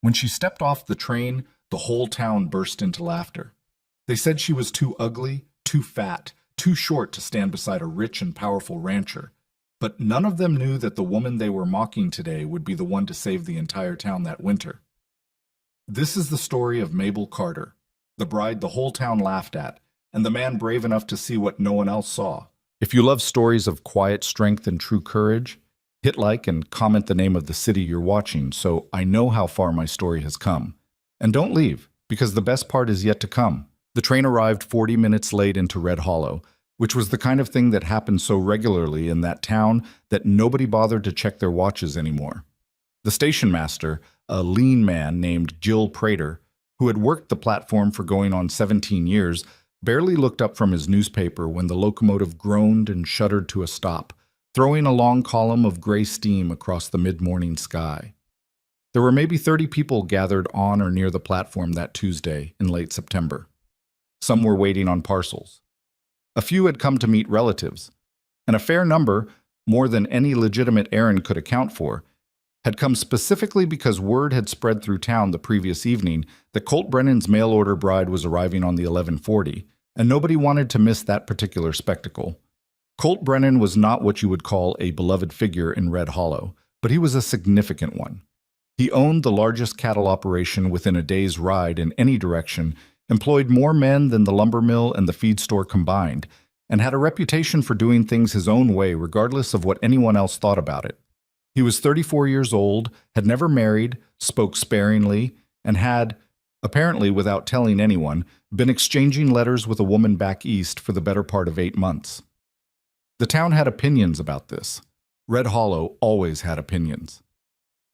When she stepped off the train, the whole town burst into laughter. They said she was too ugly, too fat, too short to stand beside a rich and powerful rancher. But none of them knew that the woman they were mocking today would be the one to save the entire town that winter. This is the story of Mabel Carter, the bride the whole town laughed at, and the man brave enough to see what no one else saw. If you love stories of quiet strength and true courage, hit like and comment the name of the city you're watching so I know how far my story has come. And don't leave, because the best part is yet to come. The train arrived 40 minutes late into Red Hollow, which was the kind of thing that happened so regularly in that town that nobody bothered to check their watches anymore. The station master, a lean man named Jill Prater, who had worked the platform for going on 17 years, barely looked up from his newspaper when the locomotive groaned and shuddered to a stop, throwing a long column of gray steam across the mid-morning sky. There were maybe 30 people gathered on or near the platform that Tuesday in late September. Some were waiting on parcels. A few had come to meet relatives, and a fair number, more than any legitimate errand could account for, had come specifically because word had spread through town the previous evening that Colt Brennan's mail-order bride was arriving on the 1140, and nobody wanted to miss that particular spectacle. Colt Brennan was not what you would call a beloved figure in Red Hollow, but he was a significant one. He owned the largest cattle operation within a day's ride in any direction, employed more men than the lumber mill and the feed store combined, and had a reputation for doing things his own way regardless of what anyone else thought about it. He was 34 years old, had never married, spoke sparingly, and had, apparently without telling anyone, been exchanging letters with a woman back east for the better part of 8 months. The town had opinions about this. Red Hollow always had opinions.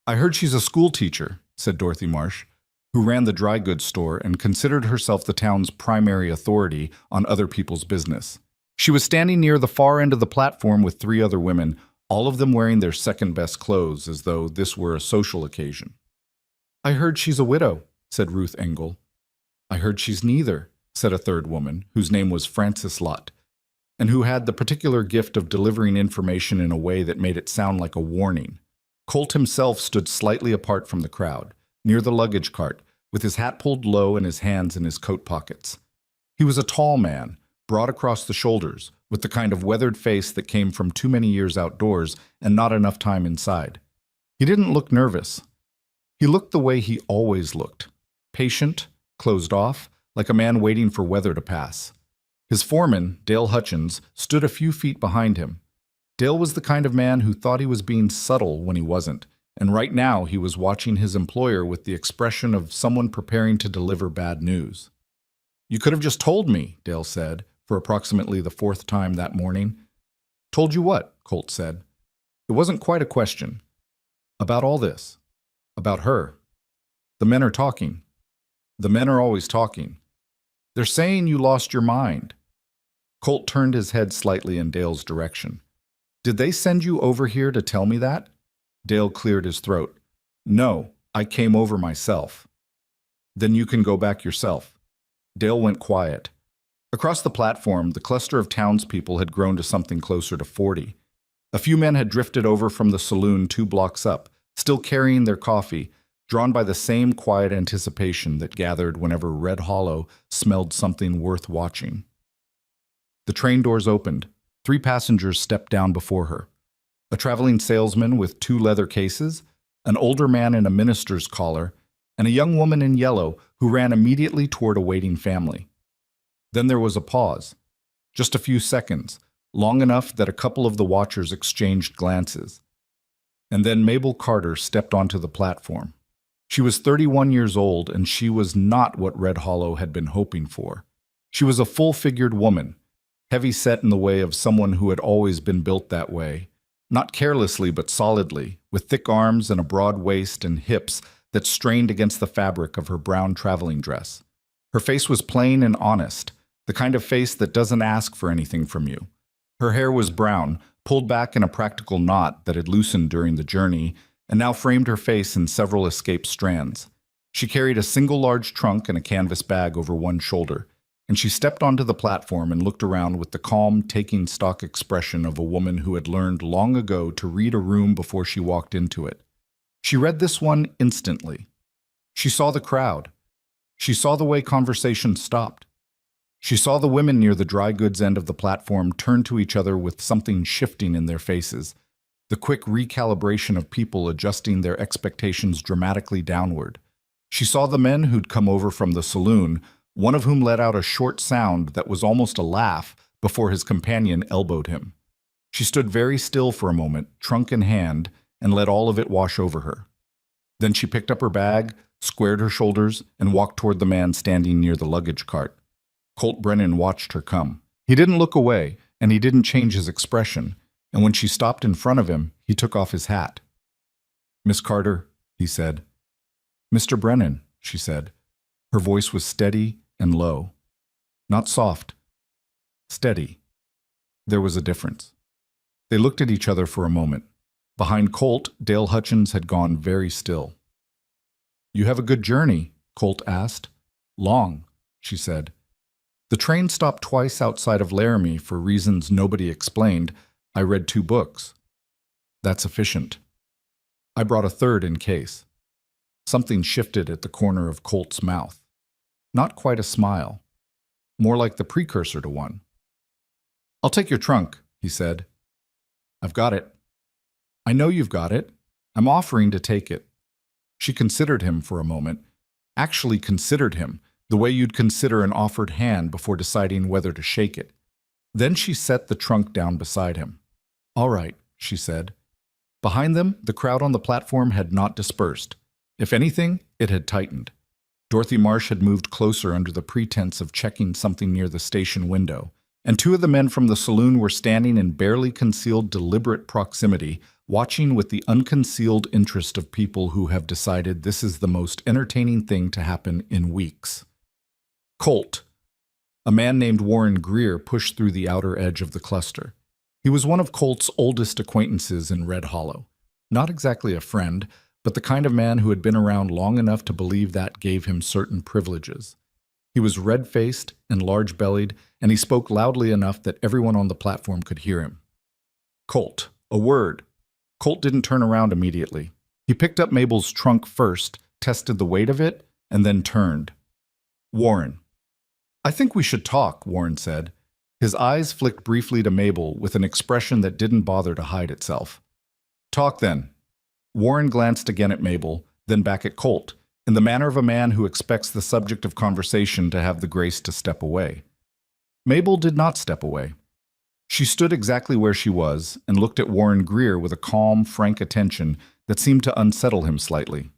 "I heard she's a school teacher," said Dorothy Marsh, who ran the dry goods store and considered herself the town's primary authority on other people's business. She was standing near the far end of the platform with 3 other women, all of them wearing their second-best clothes as though this were a social occasion. "I heard she's a widow," said Ruth Engel. "I heard she's neither," said a third woman, whose name was Frances Lott, and who had the particular gift of delivering information in a way that made it sound like a warning. Colt himself stood slightly apart from the crowd, near the luggage cart, with his hat pulled low and his hands in his coat pockets. He was a tall man, broad across the shoulders, with the kind of weathered face that came from too many years outdoors and not enough time inside. He didn't look nervous. He looked the way he always looked, patient, closed off, like a man waiting for weather to pass. His foreman, Dale Hutchins, stood a few feet behind him. Dale was the kind of man who thought he was being subtle when he wasn't, and right now he was watching his employer with the expression of someone preparing to deliver bad news. "You could have just told me," Dale said, for approximately the 4th time that morning. "Told you what?" Colt said. It wasn't quite a question. "About all this. About her. The men are talking. The men are always talking. They're saying you lost your mind." Colt turned his head slightly in Dale's direction. "Did they send you over here to tell me that?" Dale cleared his throat. "No, I came over myself." "Then you can go back yourself." Dale went quiet. Across the platform, the cluster of townspeople had grown to something closer to 40. A few men had drifted over from the saloon 2 blocks up, still carrying their coffee, drawn by the same quiet anticipation that gathered whenever Red Hollow smelled something worth watching. The train doors opened. 3 passengers stepped down before her. A traveling salesman with 2 leather cases, an older man in a minister's collar, and a young woman in yellow who ran immediately toward a waiting family. Then there was a pause. Just a few seconds, long enough that a couple of the watchers exchanged glances. And then Mabel Carter stepped onto the platform. She was 31 years old, and she was not what Red Hollow had been hoping for. She was a full-figured woman, heavy set in the way of someone who had always been built that way, not carelessly but solidly, with thick arms and a broad waist and hips that strained against the fabric of her brown traveling dress. Her face was plain and honest, the kind of face that doesn't ask for anything from you. Her hair was brown, pulled back in a practical knot that had loosened during the journey, and now framed her face in several escaped strands. She carried a single large trunk and a canvas bag over one shoulder, and she stepped onto the platform and looked around with the calm, taking stock expression of a woman who had learned long ago to read a room before she walked into it. She read this one instantly. She saw the crowd. She saw the way conversation stopped. She saw the women near the dry goods end of the platform turn to each other with something shifting in their faces, the quick recalibration of people adjusting their expectations dramatically downward. She saw the men who'd come over from the saloon, one of whom let out a short sound that was almost a laugh before his companion elbowed him. She stood very still for a moment, trunk in hand, and let all of it wash over her. Then she picked up her bag, squared her shoulders, and walked toward the man standing near the luggage cart. Colt Brennan watched her come. He didn't look away, and he didn't change his expression, and when she stopped in front of him, he took off his hat. "Miss Carter," he said. "Mr. Brennan," she said. Her voice was steady and low. Not soft. Steady. There was a difference. They looked at each other for a moment. Behind Colt, Dale Hutchins had gone very still. "You have a good journey?" Colt asked. "Long," she said. "The train stopped twice outside of Laramie for reasons nobody explained. I read 2 books. That's efficient. I brought a third in case." Something shifted at the corner of Colt's mouth. Not quite a smile. More like the precursor to one. "I'll take your trunk," he said. "I've got it." "I know you've got it. I'm offering to take it." She considered him for a moment. Actually considered him, the way you'd consider an offered hand before deciding whether to shake it. Then she set the trunk down beside him. "All right," she said. Behind them, the crowd on the platform had not dispersed. If anything, it had tightened. Dorothy Marsh had moved closer under the pretense of checking something near the station window, and 2 of the men from the saloon were standing in barely concealed deliberate proximity, watching with the unconcealed interest of people who have decided this is the most entertaining thing to happen in weeks. Colt. A man named Warren Greer pushed through the outer edge of the cluster. He was one of Colt's oldest acquaintances in Red Hollow. Not exactly a friend, but the kind of man who had been around long enough to believe that gave him certain privileges. He was red-faced and large-bellied, and he spoke loudly enough that everyone on the platform could hear him. "Colt, a word." Colt didn't turn around immediately. He picked up Mabel's trunk first, tested the weight of it, and then turned. "Warren." "I think we should talk," Warren said. His eyes flicked briefly to Mabel with an expression that didn't bother to hide itself. "Talk then." Warren glanced again at Mabel, then back at Colt, in the manner of a man who expects the subject of conversation to have the grace to step away. Mabel did not step away. She stood exactly where she was and looked at Warren Greer with a calm, frank attention that seemed to unsettle him slightly.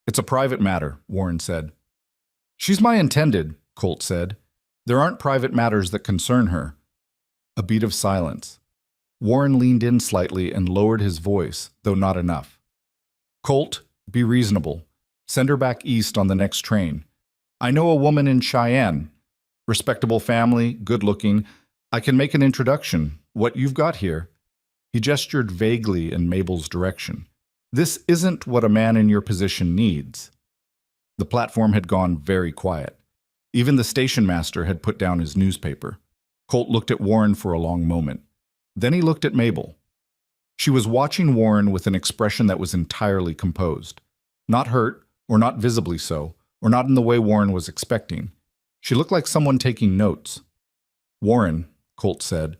"It's a private matter," Warren said. "She's my intended," Colt said. "There aren't private matters that concern her." A beat of silence. Warren leaned in slightly and lowered his voice, though not enough. "Colt, be reasonable. Send her back east on the next train. I know a woman in Cheyenne. Respectable family, good-looking. I can make an introduction. What you've got here." He gestured vaguely in Mabel's direction. "This isn't what a man in your position needs." The platform had gone very quiet. Even the station master had put down his newspaper. Colt looked at Warren for a long moment. Then he looked at Mabel. She was watching Warren with an expression that was entirely composed. Not hurt, or not visibly so, or not in the way Warren was expecting. She looked like someone taking notes. "Warren," Colt said,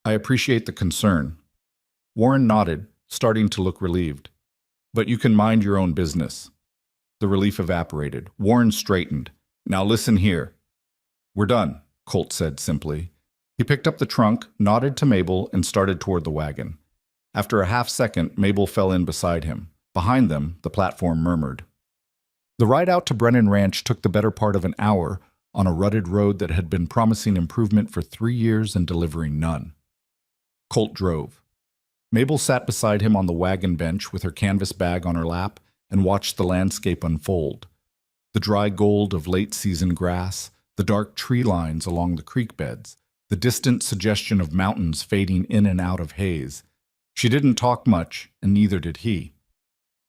"I appreciate the concern." Warren nodded, starting to look relieved. "But you can mind your own business." The relief evaporated. Warren straightened. "Now listen here." "We're done," Colt said simply. He picked up the trunk, nodded to Mabel, and started toward the wagon. After a half-second, Mabel fell in beside him. Behind them, the platform murmured. The ride out to Brennan Ranch took the better part of an hour on a rutted road that had been promising improvement for 3 years and delivering none. Colt drove. Mabel sat beside him on the wagon bench with her canvas bag on her lap and watched the landscape unfold. The dry gold of late-season grass, the dark tree lines along the creek beds, the distant suggestion of mountains fading in and out of haze. She didn't talk much, and neither did he.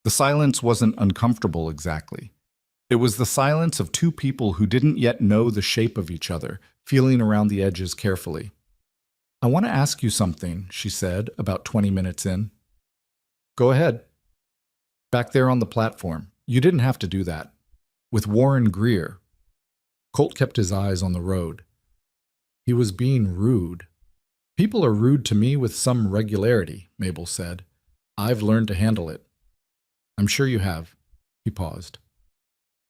The silence wasn't uncomfortable exactly. It was the silence of 2 people who didn't yet know the shape of each other, feeling around the edges carefully. "I want to ask you something," she said, about 20 minutes in. "Go ahead." "Back there on the platform, You didn't have to do that. With Warren Greer. Colt kept his eyes on the road. He was being rude. People are rude to me with some regularity, Mabel said. I've learned to handle it. I'm sure you have. He paused.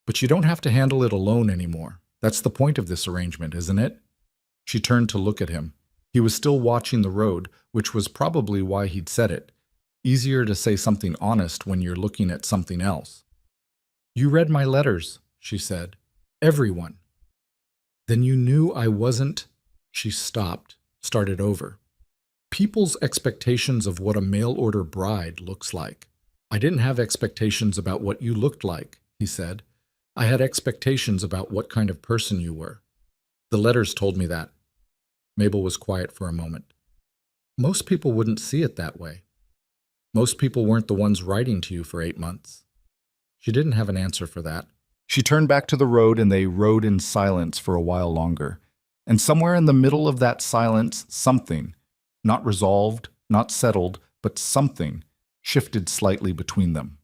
But you don't have to handle it alone anymore. That's the point of this arrangement, isn't it? She turned to look at him. He was still watching the road, which was probably why he'd said it. Easier to say something honest when you're looking at something else. You read my letters, she said. Everyone. Then you knew I wasn't... She stopped, started over. People's expectations of what a mail-order bride looks like. I didn't have expectations about what you looked like, he said. I had expectations about what kind of person you were. The letters told me that. Mabel was quiet for a moment. Most people wouldn't see it that way. Most people weren't the ones writing to you for 8 months. She didn't have an answer for that. She turned back to the road and they rode in silence for a while longer. And somewhere in the middle of that silence, something, not resolved, not settled, but something, shifted slightly between them.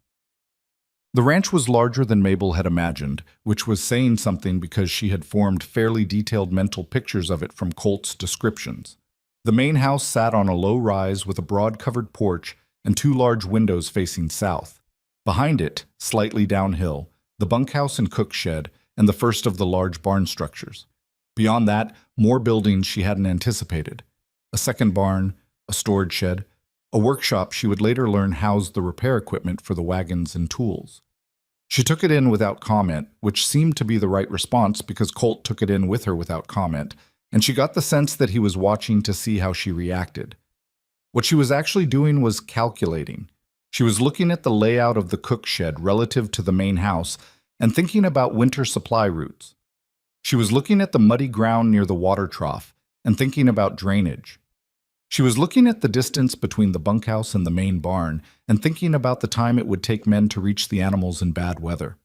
The ranch was larger than Mabel had imagined, which was saying something because she had formed fairly detailed mental pictures of it from Colt's descriptions. The main house sat on a low rise with a broad covered porch and 2 large windows facing south. Behind it, slightly downhill, the bunkhouse and cook shed and the first of the large barn structures. Beyond that, more buildings she hadn't anticipated. A second barn, a storage shed, a workshop she would later learn housed the repair equipment for the wagons and tools. She took it in without comment, which seemed to be the right response because Colt took it in with her without comment, and she got the sense that he was watching to see how she reacted. What she was actually doing was calculating. She was looking at the layout of the cook shed relative to the main house and thinking about winter supply routes. She was looking at the muddy ground near the water trough and thinking about drainage. She was looking at the distance between the bunkhouse and the main barn and thinking about the time it would take men to reach the animals in bad weather.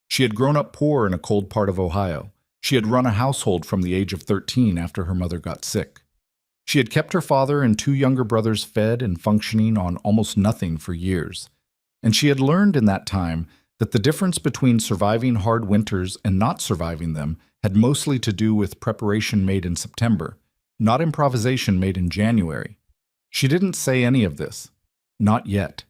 She had grown up poor in a cold part of Ohio. She had run a household from the age of 13 after her mother got sick. She had kept her father and 2 younger brothers fed and functioning on almost nothing for years. And she had learned in that time that the difference between surviving hard winters and not surviving them had mostly to do with preparation made in September, not improvisation made in January. She didn't say any of this. Not yet.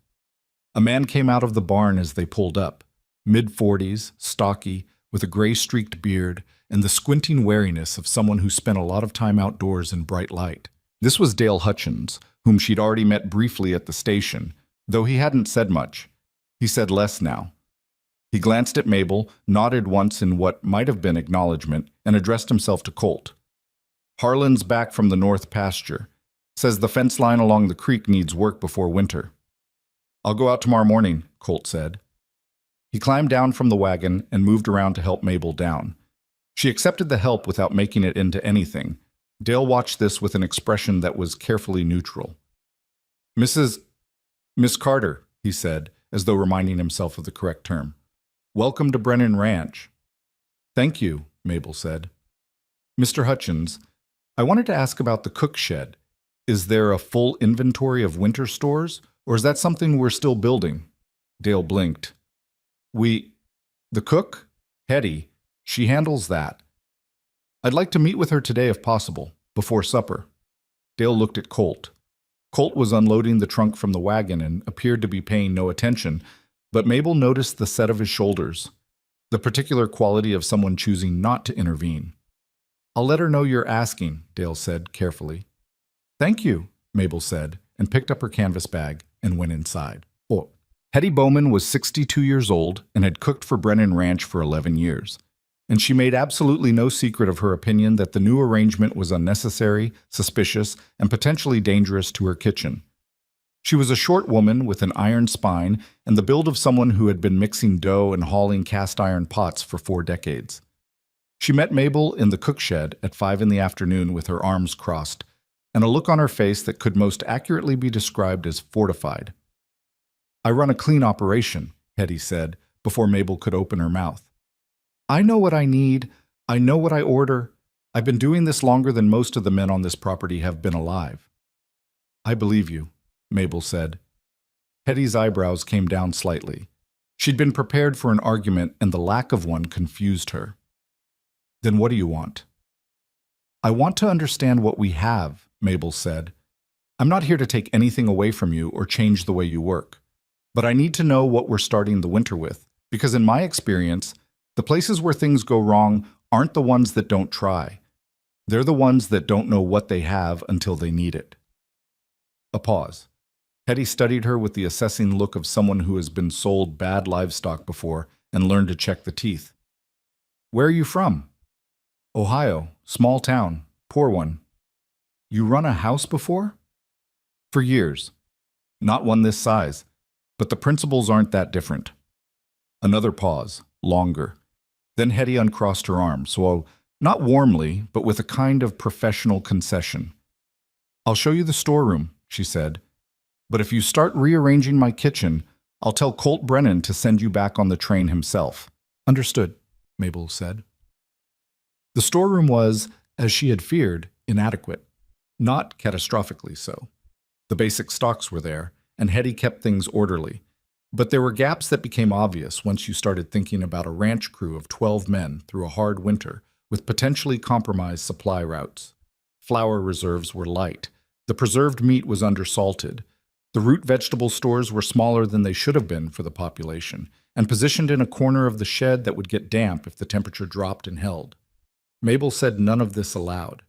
A man came out of the barn as they pulled up, mid-40s, stocky, with a gray-streaked beard and the squinting wariness of someone who spent a lot of time outdoors in bright light. This was Dale Hutchins, whom she'd already met briefly at the station, though he hadn't said much. He said less now. He glanced at Mabel, nodded once in what might have been acknowledgement, and addressed himself to Colt. Harlan's back from the north pasture. Says the fence line along the creek needs work before winter. I'll go out tomorrow morning, Colt said. He climbed down from the wagon and moved around to help Mabel down. She accepted the help without making it into anything. Dale watched this with an expression that was carefully neutral. Miss Carter, he said, as though reminding himself of the correct term. Welcome to Brennan Ranch. Thank you, Mabel said. Mr. Hutchins, I wanted to ask about the cook shed. Is there a full inventory of winter stores, or is that something we're still building? Dale blinked. The cook? Hetty. She handles that. I'd like to meet with her today if possible, before supper. Dale looked at Colt. Colt was unloading the trunk from the wagon and appeared to be paying no attention, but Mabel noticed the set of his shoulders, the particular quality of someone choosing not to intervene. I'll let her know you're asking, Dale said carefully. Thank you, Mabel said, and picked up her canvas bag and went inside. Oh. Hetty Bowman was 62 years old and had cooked for Brennan Ranch for 11 years. And she made absolutely no secret of her opinion that the new arrangement was unnecessary, suspicious, and potentially dangerous to her kitchen. She was a short woman with an iron spine and the build of someone who had been mixing dough and hauling cast iron pots for 4 decades. She met Mabel in the cook shed at 5 in the afternoon with her arms crossed, and a look on her face that could most accurately be described as fortified. I run a clean operation, Hetty said, before Mabel could open her mouth. I know what I need. I know what I order. I've been doing this longer than most of the men on this property have been alive. I believe you, Mabel said. Hetty's eyebrows came down slightly. She'd been prepared for an argument, and the lack of one confused her. "Then what do you want?" "I want to understand what we have," Mabel said. "I'm not here to take anything away from you or change the way you work. But I need to know what we're starting the winter with, because in my experience, the places where things go wrong aren't the ones that don't try. They're the ones that don't know what they have until they need it." A pause. Hetty studied her with the assessing look of someone who has been sold bad livestock before and learned to check the teeth. "Where are you from?" "Ohio, small town, poor one." "You run a house before?" "For years. Not one this size, but the principles aren't that different." Another pause, longer. Then Hetty uncrossed her arms, so not warmly, but with a kind of professional concession. "I'll show you the storeroom," she said. "But if you start rearranging my kitchen, I'll tell Colt Brennan to send you back on the train himself." "Understood," Mabel said. The storeroom was, as she had feared, inadequate. Not catastrophically so. The basic stocks were there, and Hetty kept things orderly. But there were gaps that became obvious once you started thinking about a ranch crew of 12 men through a hard winter with potentially compromised supply routes. Flour reserves were light. The preserved meat was undersalted. The root vegetable stores were smaller than they should have been for the population, and positioned in a corner of the shed that would get damp if the temperature dropped and held. Mabel said none of this aloud.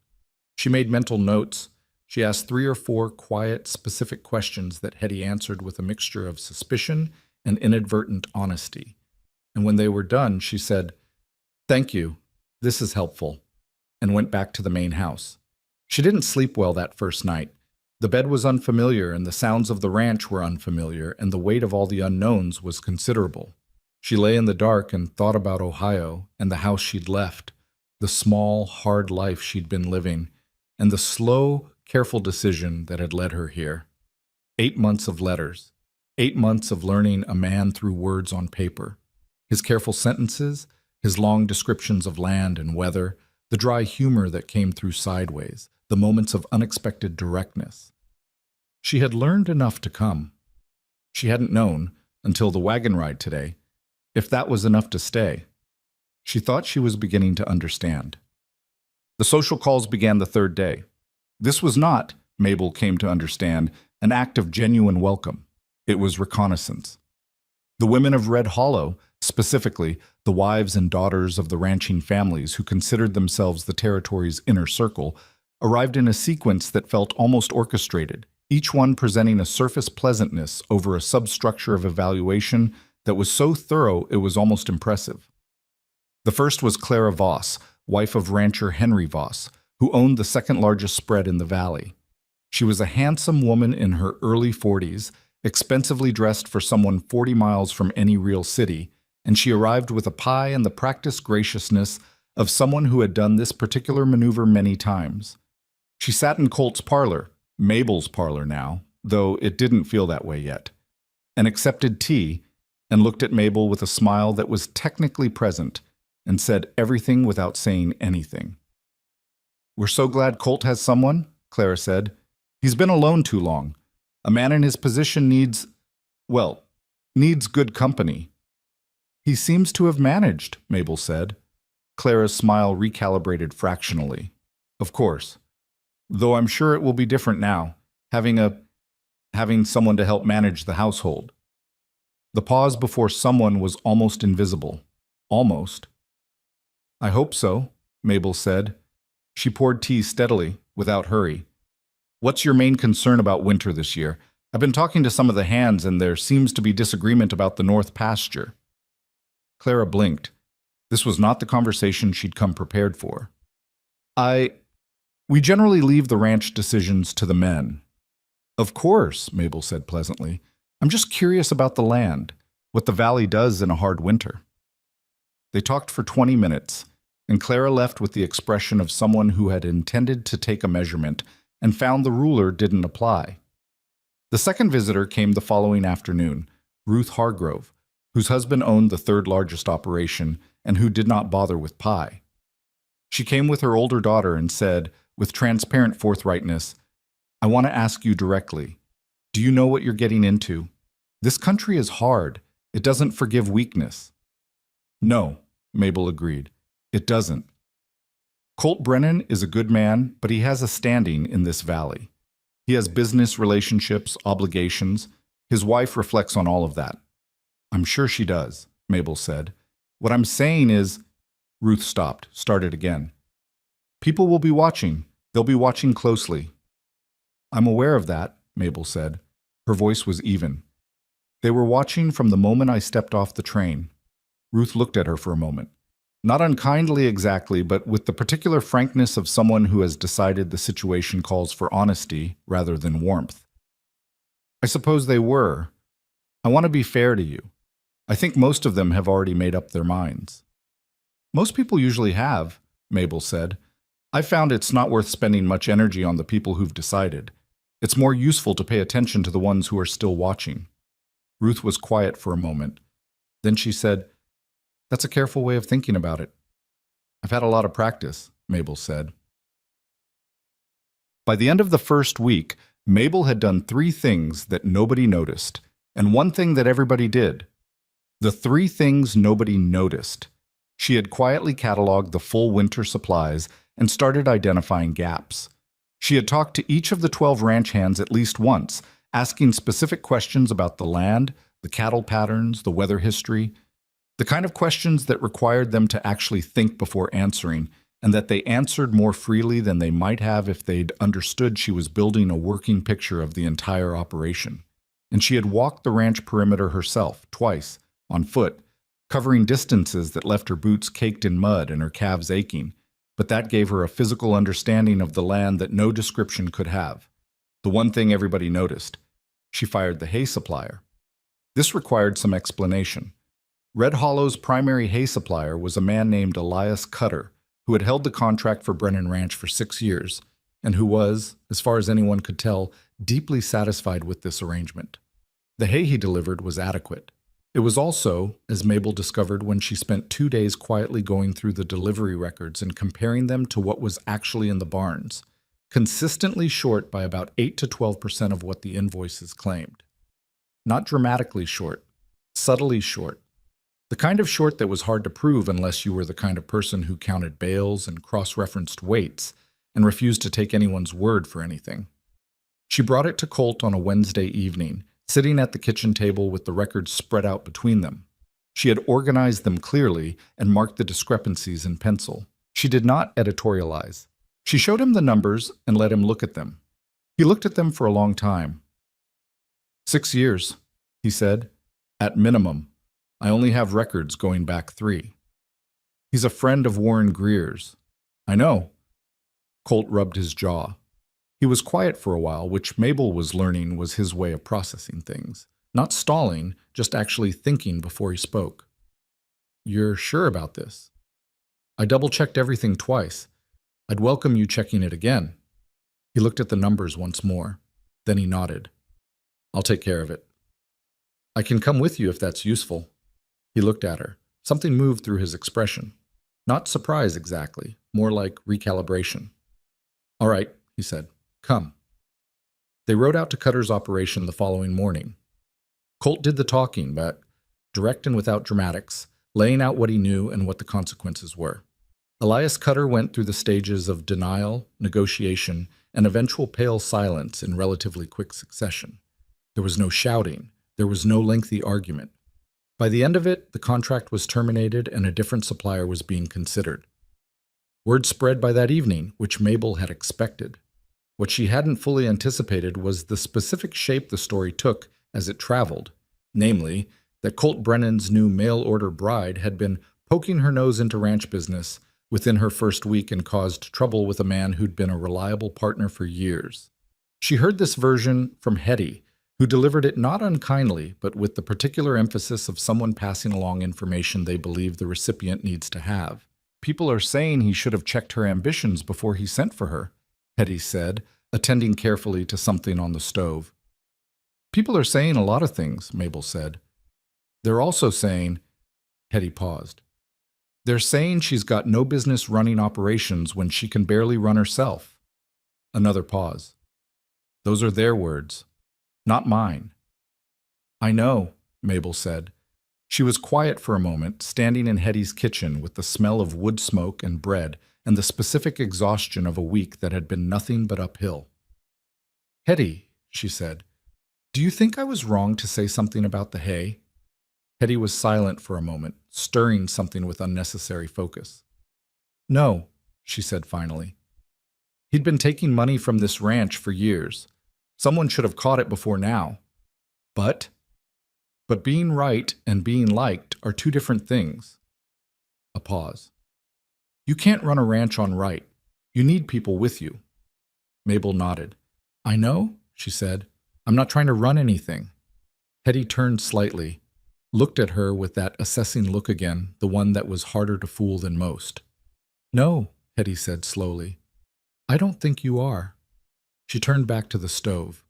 She made mental notes. She asked 3 or 4 quiet, specific questions that Hetty answered with a mixture of suspicion and inadvertent honesty. And when they were done, she said, "Thank you. This is helpful," and went back to the main house. She didn't sleep well that first night. The bed was unfamiliar, and the sounds of the ranch were unfamiliar, and the weight of all the unknowns was considerable. She lay in the dark and thought about Ohio and the house she'd left, the small, hard life she'd been living, and the slow, careful decision that had led her here. 8 months of letters. 8 months of learning a man through words on paper. His careful sentences, his long descriptions of land and weather, the dry humor that came through sideways, the moments of unexpected directness. She had learned enough to come. She hadn't known, until the wagon ride today, if that was enough to stay. She thought she was beginning to understand. The social calls began the 3rd day. This was not, Mabel came to understand, an act of genuine welcome. It was reconnaissance. The women of Red Hollow, specifically the wives and daughters of the ranching families who considered themselves the territory's inner circle, arrived in a sequence that felt almost orchestrated, each one presenting a surface pleasantness over a substructure of evaluation that was so thorough it was almost impressive. The first was Clara Voss, wife of rancher Henry Voss, who owned the second largest spread in the valley. She was a handsome woman in her early 40s, expensively dressed for someone 40 miles from any real city, and she arrived with a pie and the practiced graciousness of someone who had done this particular maneuver many times. She sat in Colt's parlor, Mabel's parlor now, though it didn't feel that way yet, and accepted tea, and looked at Mabel with a smile that was technically present, and said everything without saying anything. "We're so glad Colt has someone," Clara said. "He's been alone too long. A man in his position needs good company." "He seems to have managed," Mabel said. Clara's smile recalibrated fractionally. "Of course. Though I'm sure it will be different now, having someone to help manage the household." The pause before someone was almost invisible. Almost. "I hope so," Mabel said. She poured tea steadily, without hurry. "What's your main concern about winter this year? I've been talking to some of the hands, and there seems to be disagreement about the north pasture." Clara blinked. This was not the conversation she'd come prepared for. We generally leave the ranch decisions to the men." "Of course," Mabel said pleasantly. "I'm just curious about the land, what the valley does in a hard winter." They talked for 20 minutes, and Clara left with the expression of someone who had intended to take a measurement and found the ruler didn't apply. The second visitor came the following afternoon, Ruth Hargrove, whose husband owned the 3rd largest operation and who did not bother with pie. She came with her older daughter and said, with transparent forthrightness, "I want to ask you directly. Do you know what you're getting into? This country is hard, It doesn't forgive weakness. No, Mabel agreed. It doesn't. Colt Brennan is a good man, but he has a standing in this valley. He has business relationships, obligations. His wife reflects on all of that. I'm sure she does, Mabel said. What I'm saying is, Ruth stopped, started again. People will be watching. They'll be watching closely. I'm aware of that, Mabel said. Her voice was even. They were watching from the moment I stepped off the train. Ruth looked at her for a moment. Not unkindly exactly, but with the particular frankness of someone who has decided the situation calls for honesty rather than warmth. I suppose they were. I want to be fair to you. I think most of them have already made up their minds. Most people usually have, Mabel said. I've found it's not worth spending much energy on the people who've decided. It's more useful to pay attention to the ones who are still watching. Ruth was quiet for a moment. Then she said, That's a careful way of thinking about it. I've had a lot of practice, Mabel said. By the end of the first week, Mabel had done 3 things that nobody noticed, and 1 thing that everybody did. The 3 things nobody noticed. She had quietly cataloged the full winter supplies and started identifying gaps. She had talked to each of the 12 ranch hands at least once, asking specific questions about the land, the cattle patterns, the weather history, the kind of questions that required them to actually think before answering, and that they answered more freely than they might have if they'd understood she was building a working picture of the entire operation. And she had walked the ranch perimeter herself, twice, on foot, covering distances that left her boots caked in mud and her calves aching, but that gave her a physical understanding of the land that no description could have. The one thing everybody noticed. She fired the hay supplier. This required some explanation. Red Hollow's primary hay supplier was a man named Elias Cutter, who had held the contract for Brennan Ranch for 6 years, and who was, as far as anyone could tell, deeply satisfied with this arrangement. The hay he delivered was adequate. It was also, as Mabel discovered when she spent 2 days quietly going through the delivery records and comparing them to what was actually in the barns, consistently short by about 8 to 12% of what the invoices claimed. Not dramatically short, subtly short. The kind of short that was hard to prove unless you were the kind of person who counted bales and cross-referenced weights and refused to take anyone's word for anything. She brought it to Colt on a Wednesday evening, sitting at the kitchen table with the records spread out between them. She had organized them clearly and marked the discrepancies in pencil. She did not editorialize. She showed him the numbers and let him look at them. He looked at them for a long time. 6 years, he said. At minimum. I only have records going back 3. He's a friend of Warren Greer's. I know. Colt rubbed his jaw. He was quiet for a while, which Mabel was learning was his way of processing things. Not stalling, just actually thinking before he spoke. You're sure about this? I double-checked everything twice. I'd welcome you checking it again. He looked at the numbers once more. Then he nodded. I'll take care of it. I can come with you if that's useful. He looked at her. Something moved through his expression. Not surprise exactly, more like recalibration. All right, he said. Come. They rode out to Cutter's operation the following morning. Colt did the talking, but direct and without dramatics, laying out what he knew and what the consequences were. Elias Cutter went through the stages of denial, negotiation, and eventual pale silence in relatively quick succession. There was no shouting. There was no lengthy argument. By the end of it, the contract was terminated and a different supplier was being considered. Word spread by that evening, which Mabel had expected. What she hadn't fully anticipated was the specific shape the story took as it traveled, namely, that Colt Brennan's new mail-order bride had been poking her nose into ranch business within her first week and caused trouble with a man who'd been a reliable partner for years. She heard this version from Hetty, who delivered it not unkindly, but with the particular emphasis of someone passing along information they believe the recipient needs to have. People are saying he should have checked her ambitions before he sent for her, Hetty said, attending carefully to something on the stove. People are saying a lot of things, Mabel said. They're also saying, Hetty paused. They're saying she's got no business running operations when she can barely run herself. Another pause. Those are their words, not mine. I know, Mabel said. She was quiet for a moment, standing in Hetty's kitchen with the smell of wood smoke and bread and the specific exhaustion of a week that had been nothing but uphill. "Hetty," she said, "do you think I was wrong to say something about the hay?" Hetty was silent for a moment, stirring something with unnecessary focus. "No," she said finally. "He'd been taking money from this ranch for years. Someone should have caught it before now. But being right and being liked are two different things." A pause. "You can't run a ranch on right. You need people with you." Mabel nodded. "I know," she said. "I'm not trying to run anything." Hetty turned slightly, looked at her with that assessing look again, the one that was harder to fool than most. "No," Hetty said slowly. "I don't think you are." She turned back to the stove.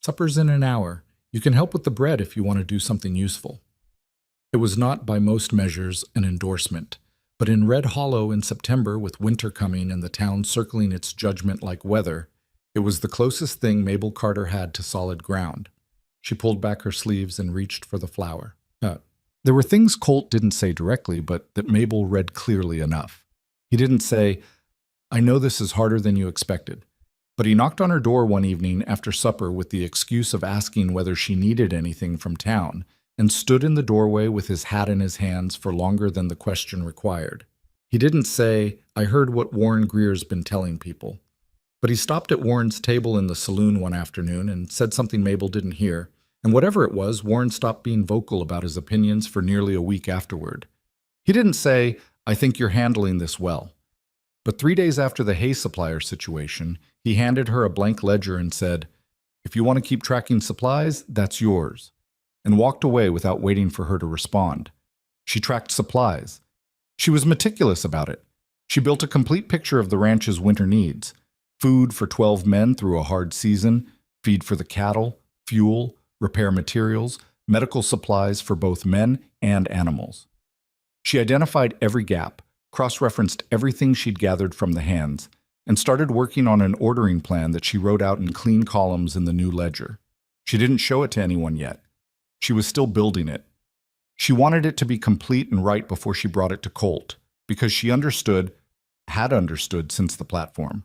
"Supper's in an hour. You can help with the bread if you want to do something useful." It was not, by most measures, an endorsement, but in Red Hollow in September, with winter coming and the town circling its judgment like weather, it was the closest thing Mabel Carter had to solid ground. She pulled back her sleeves and reached for the flour. There were things Colt didn't say directly, but that Mabel read clearly enough. He didn't say, "I know this is harder than you expected," but he knocked on her door one evening after supper with the excuse of asking whether she needed anything from town, and stood in the doorway with his hat in his hands for longer than the question required. He didn't say, "I heard what Warren Greer's been telling people," but he stopped at Warren's table in the saloon one afternoon and said something Mabel didn't hear, and whatever it was, Warren stopped being vocal about his opinions for nearly a week afterward. He didn't say, "I think you're handling this well." But 3 days after the hay supplier situation, he handed her a blank ledger and said, "If you want to keep tracking supplies, that's yours," and walked away without waiting for her to respond. She tracked supplies. She was meticulous about it. She built a complete picture of the ranch's winter needs: food for 12 men through a hard season, feed for the cattle, fuel, repair materials, medical supplies for both men and animals. She identified every gap, cross-referenced everything she'd gathered from the hands, and started working on an ordering plan that she wrote out in clean columns in the new ledger. She didn't show it to anyone yet. She was still building it. She wanted it to be complete and right before she brought it to Colt, because she had understood since the platform,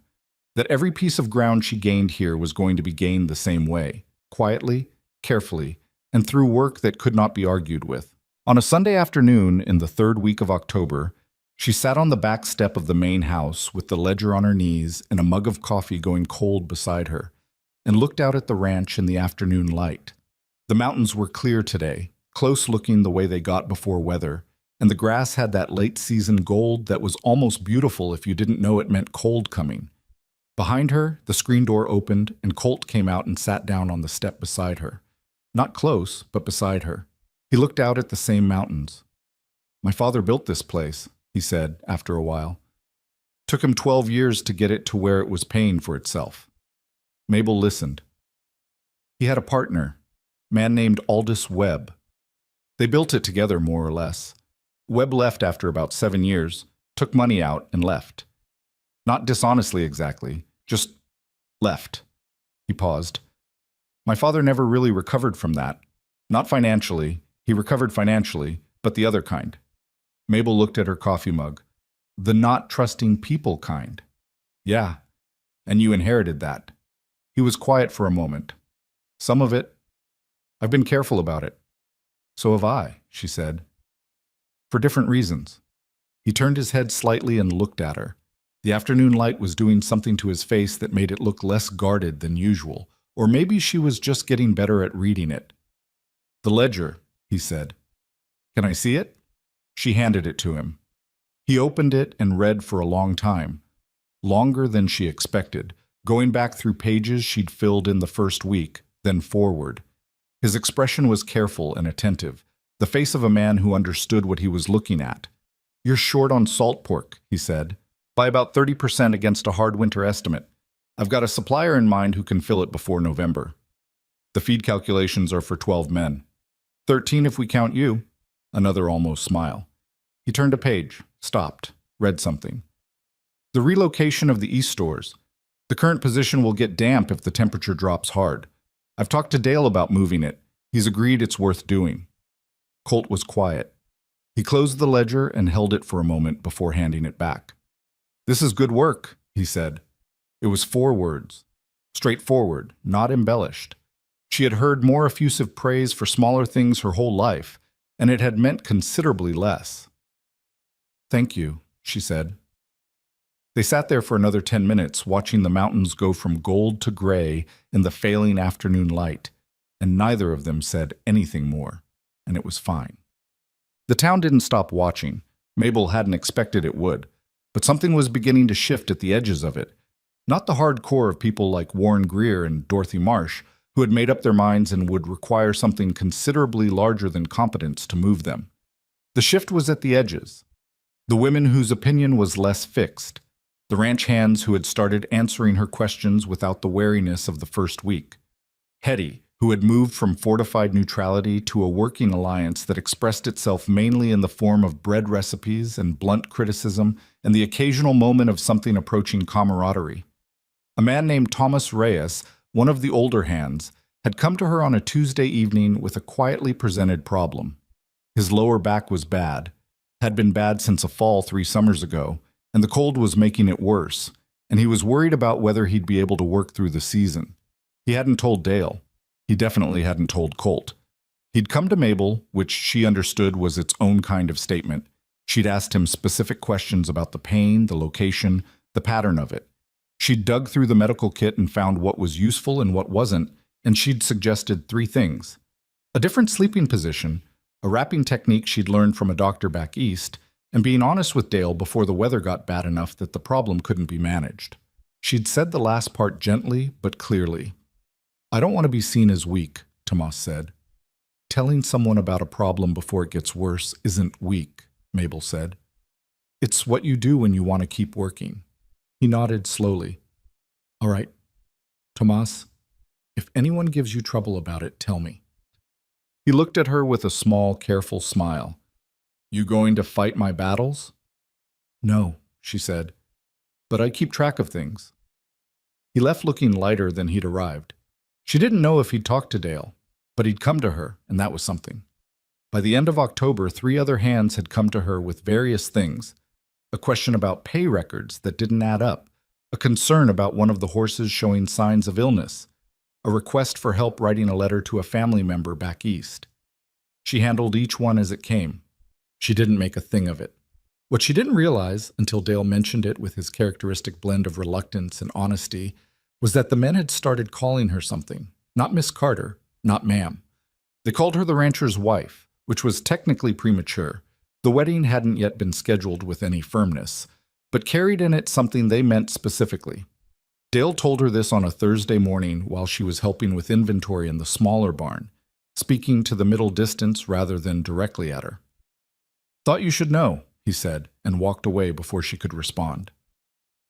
that every piece of ground she gained here was going to be gained the same way, quietly, carefully, and through work that could not be argued with. On a Sunday afternoon in the 3rd week of October, she sat on the back step of the main house with the ledger on her knees and a mug of coffee going cold beside her, and looked out at the ranch in the afternoon light. The mountains were clear today, close-looking the way they got before weather, and the grass had that late-season gold that was almost beautiful if you didn't know it meant cold coming. Behind her, the screen door opened, and Colt came out and sat down on the step beside her. Not close, but beside her. He looked out at the same mountains. "My father built this place," he said after a while. "Took him 12 years to get it to where it was paying for itself." Mabel listened. "He had a partner, a man named Aldous Webb. They built it together, more or less. Webb left after about 7 years, took money out, and left. Not dishonestly exactly, just left." He paused. "My father never really recovered from that. Not financially. He recovered financially, but the other kind." Mabel looked at her coffee mug. "The not trusting people kind." "Yeah, and you inherited that." He was quiet for a moment. "Some of it. I've been careful about it." "So have I," she said. "For different reasons." He turned his head slightly and looked at her. The afternoon light was doing something to his face that made it look less guarded than usual, or maybe she was just getting better at reading it. "The ledger," he said. "Can I see it?" She handed it to him. He opened it and read for a long time, longer than she expected, going back through pages she'd filled in the first week, then forward. His expression was careful and attentive, the face of a man who understood what he was looking at. "You're short on salt pork," he said, "by about 30% against a hard winter estimate. I've got a supplier in mind who can fill it before November. The feed calculations are for 12 men. 13 if we count you." Another almost smile. He turned a page, stopped, read something. "The relocation of the East stores. The current position will get damp if the temperature drops hard. I've talked to Dale about moving it. He's agreed it's worth doing." Colt was quiet. He closed the ledger and held it for a moment before handing it back. "This is good work," he said. It was 4 words. Straightforward, not embellished. She had heard more effusive praise for smaller things her whole life, and it had meant considerably less. "Thank you," she said. They sat there for another 10 minutes, watching the mountains go from gold to gray in the failing afternoon light, and neither of them said anything more, and it was fine. The town didn't stop watching. Mabel hadn't expected it would, but something was beginning to shift at the edges of it. Not the hardcore of people like Warren Greer and Dorothy Marsh, who had made up their minds and would require something considerably larger than competence to move them. The shift was at the edges. The women whose opinion was less fixed. The ranch hands who had started answering her questions without the wariness of the first week. Hetty, who had moved from fortified neutrality to a working alliance that expressed itself mainly in the form of bread recipes and blunt criticism and the occasional moment of something approaching camaraderie. A man named Thomas Reyes, one of the older hands, had come to her on a Tuesday evening with a quietly presented problem. His lower back was bad, had been bad since a fall 3 summers ago, and the cold was making it worse, and he was worried about whether he'd be able to work through the season. He hadn't told Dale. He definitely hadn't told Colt. He'd come to Mabel, which she understood was its own kind of statement. She'd asked him specific questions about the pain, the location, the pattern of it. She'd dug through the medical kit and found what was useful and what wasn't, and she'd suggested 3 things. A different sleeping position, a wrapping technique she'd learned from a doctor back east, and being honest with Dale before the weather got bad enough that the problem couldn't be managed. She'd said the last part gently but clearly. "I don't want to be seen as weak," Tomas said. "Telling someone about a problem before it gets worse isn't weak," Mabel said. "It's what you do when you want to keep working." He nodded slowly. "All right, Tomas, if anyone gives you trouble about it, tell me." He looked at her with a small, careful smile. "You going to fight my battles?" "No," she said, "but I keep track of things." He left looking lighter than he'd arrived. She didn't know if he'd talked to Dale, but he'd come to her, and that was something. By the end of October, 3 other hands had come to her with various things. A question about pay records that didn't add up, a concern about one of the horses showing signs of illness, a request for help writing a letter to a family member back east. She handled each one as it came. She didn't make a thing of it. What she didn't realize, until Dale mentioned it with his characteristic blend of reluctance and honesty, was that the men had started calling her something. Not Miss Carter, not ma'am. They called her the rancher's wife, which was technically premature. The wedding hadn't yet been scheduled with any firmness, but carried in it something they meant specifically. Dale told her this on a Thursday morning while she was helping with inventory in the smaller barn, speaking to the middle distance rather than directly at her. "Thought you should know," he said, and walked away before she could respond.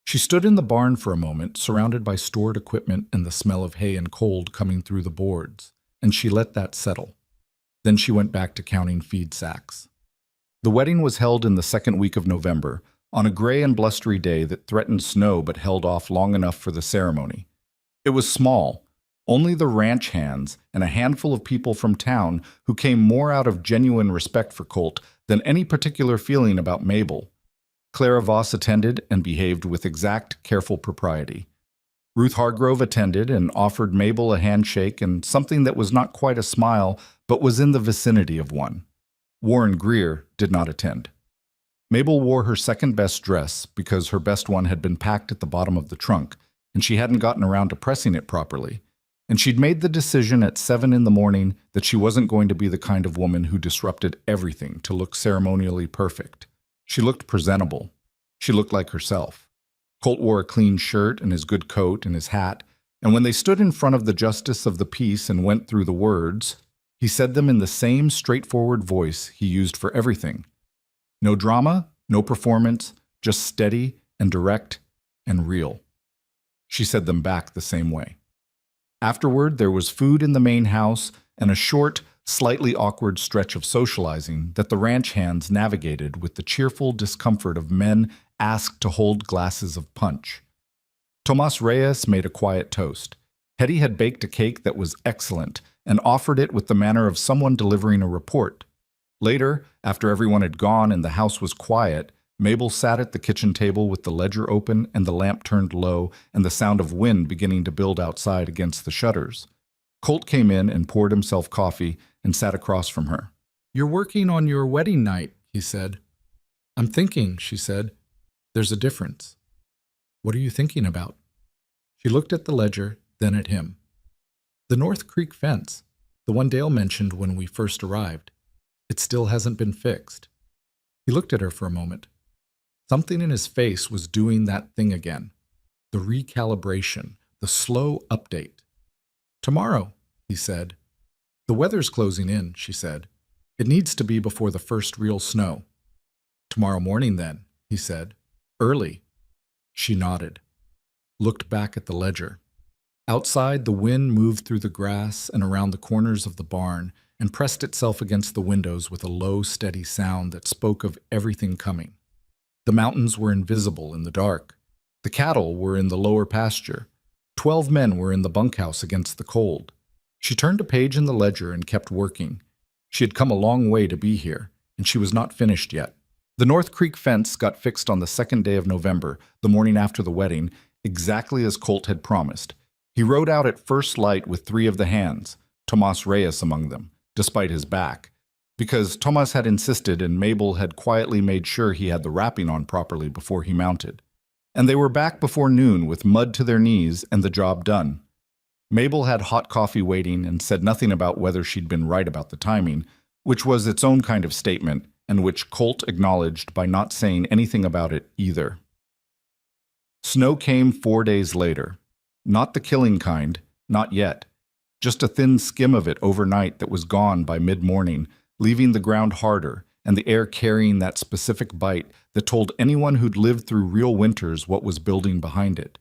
She stood in the barn for a moment, surrounded by stored equipment and the smell of hay and cold coming through the boards, and she let that settle. Then she went back to counting feed sacks. The wedding was held in the 2nd week of November, on a gray and blustery day that threatened snow but held off long enough for the ceremony. It was small, only the ranch hands and a handful of people from town who came more out of genuine respect for Colt than any particular feeling about Mabel. Clara Voss attended and behaved with exact, careful propriety. Ruth Hargrove attended and offered Mabel a handshake and something that was not quite a smile but was in the vicinity of one. Warren Greer did not attend. Mabel wore her second-best dress because her best one had been packed at the bottom of the trunk, and she hadn't gotten around to pressing it properly. And she'd made the decision at 7 in the morning that she wasn't going to be the kind of woman who disrupted everything to look ceremonially perfect. She looked presentable. She looked like herself. Colt wore a clean shirt and his good coat and his hat, and when they stood in front of the justice of the peace and went through the words, he said them in the same straightforward voice he used for everything. No drama, no performance, just steady and direct and real. She said them back the same way. Afterward, there was food in the main house and a short, slightly awkward stretch of socializing that the ranch hands navigated with the cheerful discomfort of men asked to hold glasses of punch. Tomas Reyes made a quiet toast. Hetty had baked a cake that was excellent and offered it with the manner of someone delivering a report. Later, after everyone had gone and the house was quiet, Mabel sat at the kitchen table with the ledger open and the lamp turned low and the sound of wind beginning to build outside against the shutters. Colt came in and poured himself coffee and sat across from her. "You're working on your wedding night," he said. "I'm thinking," she said. "There's a difference." "What are you thinking about?" She looked at the ledger, then at him. "The North Creek fence, the one Dale mentioned when we first arrived. It still hasn't been fixed." He looked at her for a moment. Something in his face was doing that thing again. The recalibration, the slow update. "Tomorrow," he said. "The weather's closing in," she said. "It needs to be before the first real snow." "Tomorrow morning, then," he said. "Early." She nodded, looked back at the ledger. Outside, the wind moved through the grass and around the corners of the barn and pressed itself against the windows with a low, steady sound that spoke of everything coming. The mountains were invisible in the dark. The cattle were in the lower pasture. 12 men were in the bunkhouse against the cold. She turned a page in the ledger and kept working. She had come a long way to be here, and she was not finished yet. The North Creek fence got fixed on the 2nd day of November, the morning after the wedding, exactly as Colt had promised. He rode out at first light with 3 of the hands, Tomas Reyes among them, despite his back, because Tomas had insisted and Mabel had quietly made sure he had the wrapping on properly before he mounted. And they were back before noon with mud to their knees and the job done. Mabel had hot coffee waiting and said nothing about whether she'd been right about the timing, which was its own kind of statement, and which Colt acknowledged by not saying anything about it either. Snow came 4 days later. Not the killing kind, not yet. Just a thin skim of it overnight that was gone by mid-morning, leaving the ground harder and the air carrying that specific bite that told anyone who'd lived through real winters what was building behind it.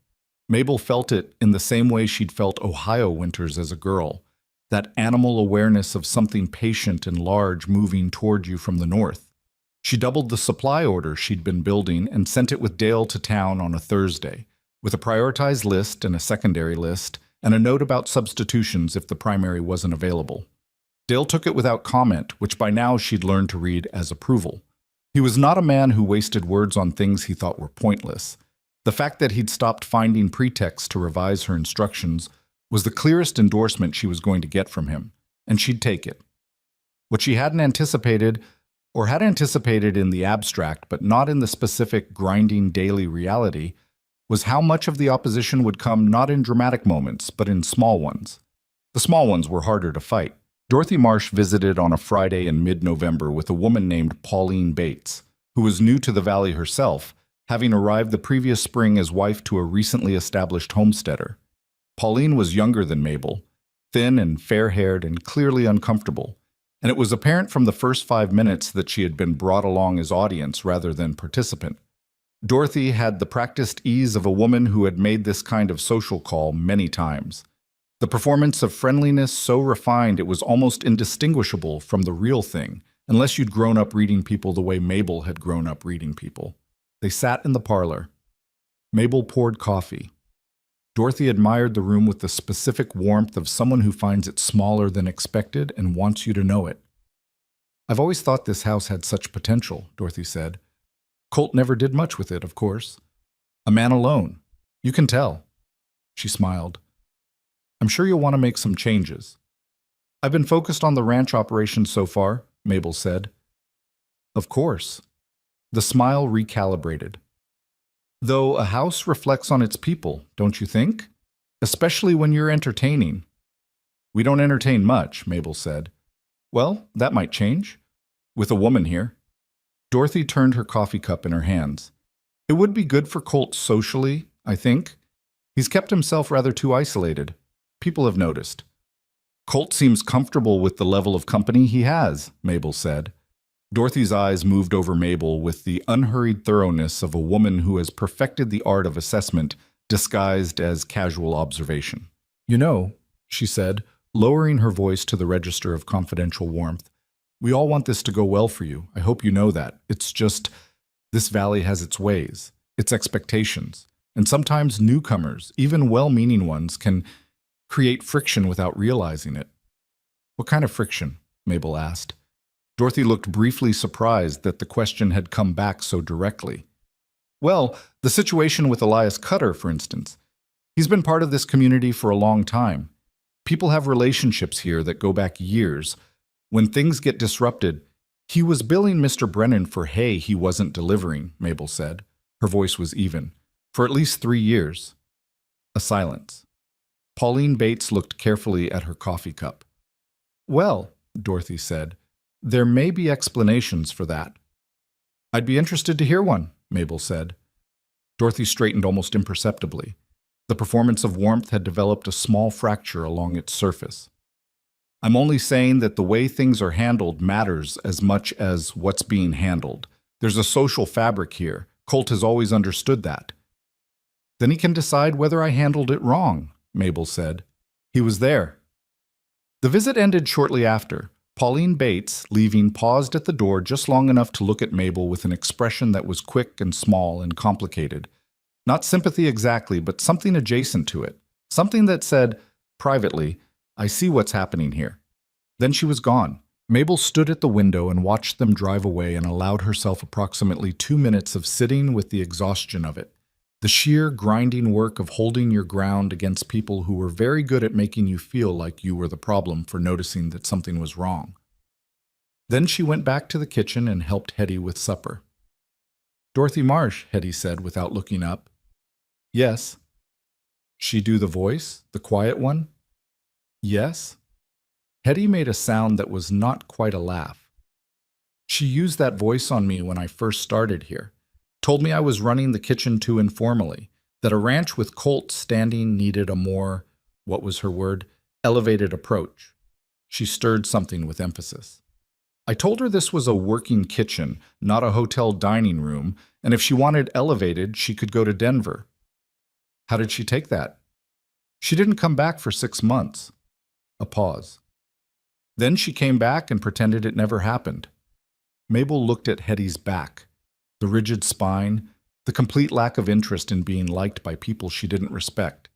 Mabel felt it in the same way she'd felt Ohio winters as a girl, that animal awareness of something patient and large moving toward you from the north. She doubled the supply order she'd been building and sent it with Dale to town on a Thursday, with a prioritized list and a secondary list, and a note about substitutions if the primary wasn't available. Dale took it without comment, which by now she'd learned to read as approval. He was not a man who wasted words on things he thought were pointless. The fact that he'd stopped finding pretexts to revise her instructions was the clearest endorsement she was going to get from him, and she'd take it. What she hadn't anticipated, or had anticipated in the abstract but not in the specific grinding daily reality, was how much of the opposition would come not in dramatic moments, but in small ones. The small ones were harder to fight. Dorothy Marsh visited on a Friday in mid-November with a woman named Pauline Bates, who was new to the valley herself, having arrived the previous spring as wife to a recently established homesteader. Pauline was younger than Mabel, thin and fair-haired and clearly uncomfortable, and it was apparent from the first 5 minutes that she had been brought along as audience rather than participant. Dorothy had the practiced ease of a woman who had made this kind of social call many times. The performance of friendliness so refined it was almost indistinguishable from the real thing, unless you'd grown up reading people the way Mabel had grown up reading people. They sat in the parlor. Mabel poured coffee. Dorothy admired the room with the specific warmth of someone who finds it smaller than expected and wants you to know it. "I've always thought this house had such potential," Dorothy said. "Colt never did much with it, of course. A man alone. You can tell." She smiled. "I'm sure you'll want to make some changes." "I've been focused on the ranch operation so far," Mabel said. "Of course." The smile recalibrated. "Though a house reflects on its people, don't you think? Especially when you're entertaining." "We don't entertain much," Mabel said. "Well, that might change. With a woman here." Dorothy turned her coffee cup in her hands. "It would be good for Colt socially, I think. He's kept himself rather too isolated. People have noticed." "Colt seems comfortable with the level of company he has," Mabel said. Dorothy's eyes moved over Mabel with the unhurried thoroughness of a woman who has perfected the art of assessment disguised as casual observation. "You know," she said, lowering her voice to the register of confidential warmth, "we all want this to go well for you. I hope you know that. It's just, this valley has its ways, its expectations, and sometimes newcomers, even well-meaning ones, can create friction without realizing it." "What kind of friction?" Mabel asked. Dorothy looked briefly surprised that the question had come back so directly. Well, the situation with Elias Cutter, for instance. He's been part of this community for a long time. People have relationships here that go back years. When things get disrupted, he was billing Mr. Brennan for hay he wasn't delivering, Mabel said. Her voice was even. For at least 3 years. A silence. Pauline Bates looked carefully at her coffee cup. Well, Dorothy said, there may be explanations for that. I'd be interested to hear one, Mabel said. Dorothy straightened almost imperceptibly. The performance of warmth had developed a small fracture along its surface. I'm only saying that the way things are handled matters as much as what's being handled. There's a social fabric here. Colt has always understood that. Then he can decide whether I handled it wrong, Mabel said. He was there. The visit ended shortly after. Pauline Bates, leaving, paused at the door just long enough to look at Mabel with an expression that was quick and small and complicated. Not sympathy exactly, but something adjacent to it. Something that said, privately, I see what's happening here. Then she was gone. Mabel stood at the window and watched them drive away and allowed herself approximately 2 minutes of sitting with the exhaustion of it. The sheer, grinding work of holding your ground against people who were very good at making you feel like you were the problem for noticing that something was wrong. Then she went back to the kitchen and helped Hetty with supper. Dorothy Marsh, Hetty said without looking up. Yes. She do the voice, the quiet one? Yes. Hetty made a sound that was not quite a laugh. She used that voice on me when I first started here. Told me I was running the kitchen too informally, that a ranch with Colt standing needed a more, what was her word, elevated approach. She stirred something with emphasis. I told her this was a working kitchen, not a hotel dining room, and if she wanted elevated, she could go to Denver. How did she take that? She didn't come back for 6 months. A pause. Then she came back and pretended it never happened. Mabel looked at Hetty's back. The rigid spine, the complete lack of interest in being liked by people she didn't respect.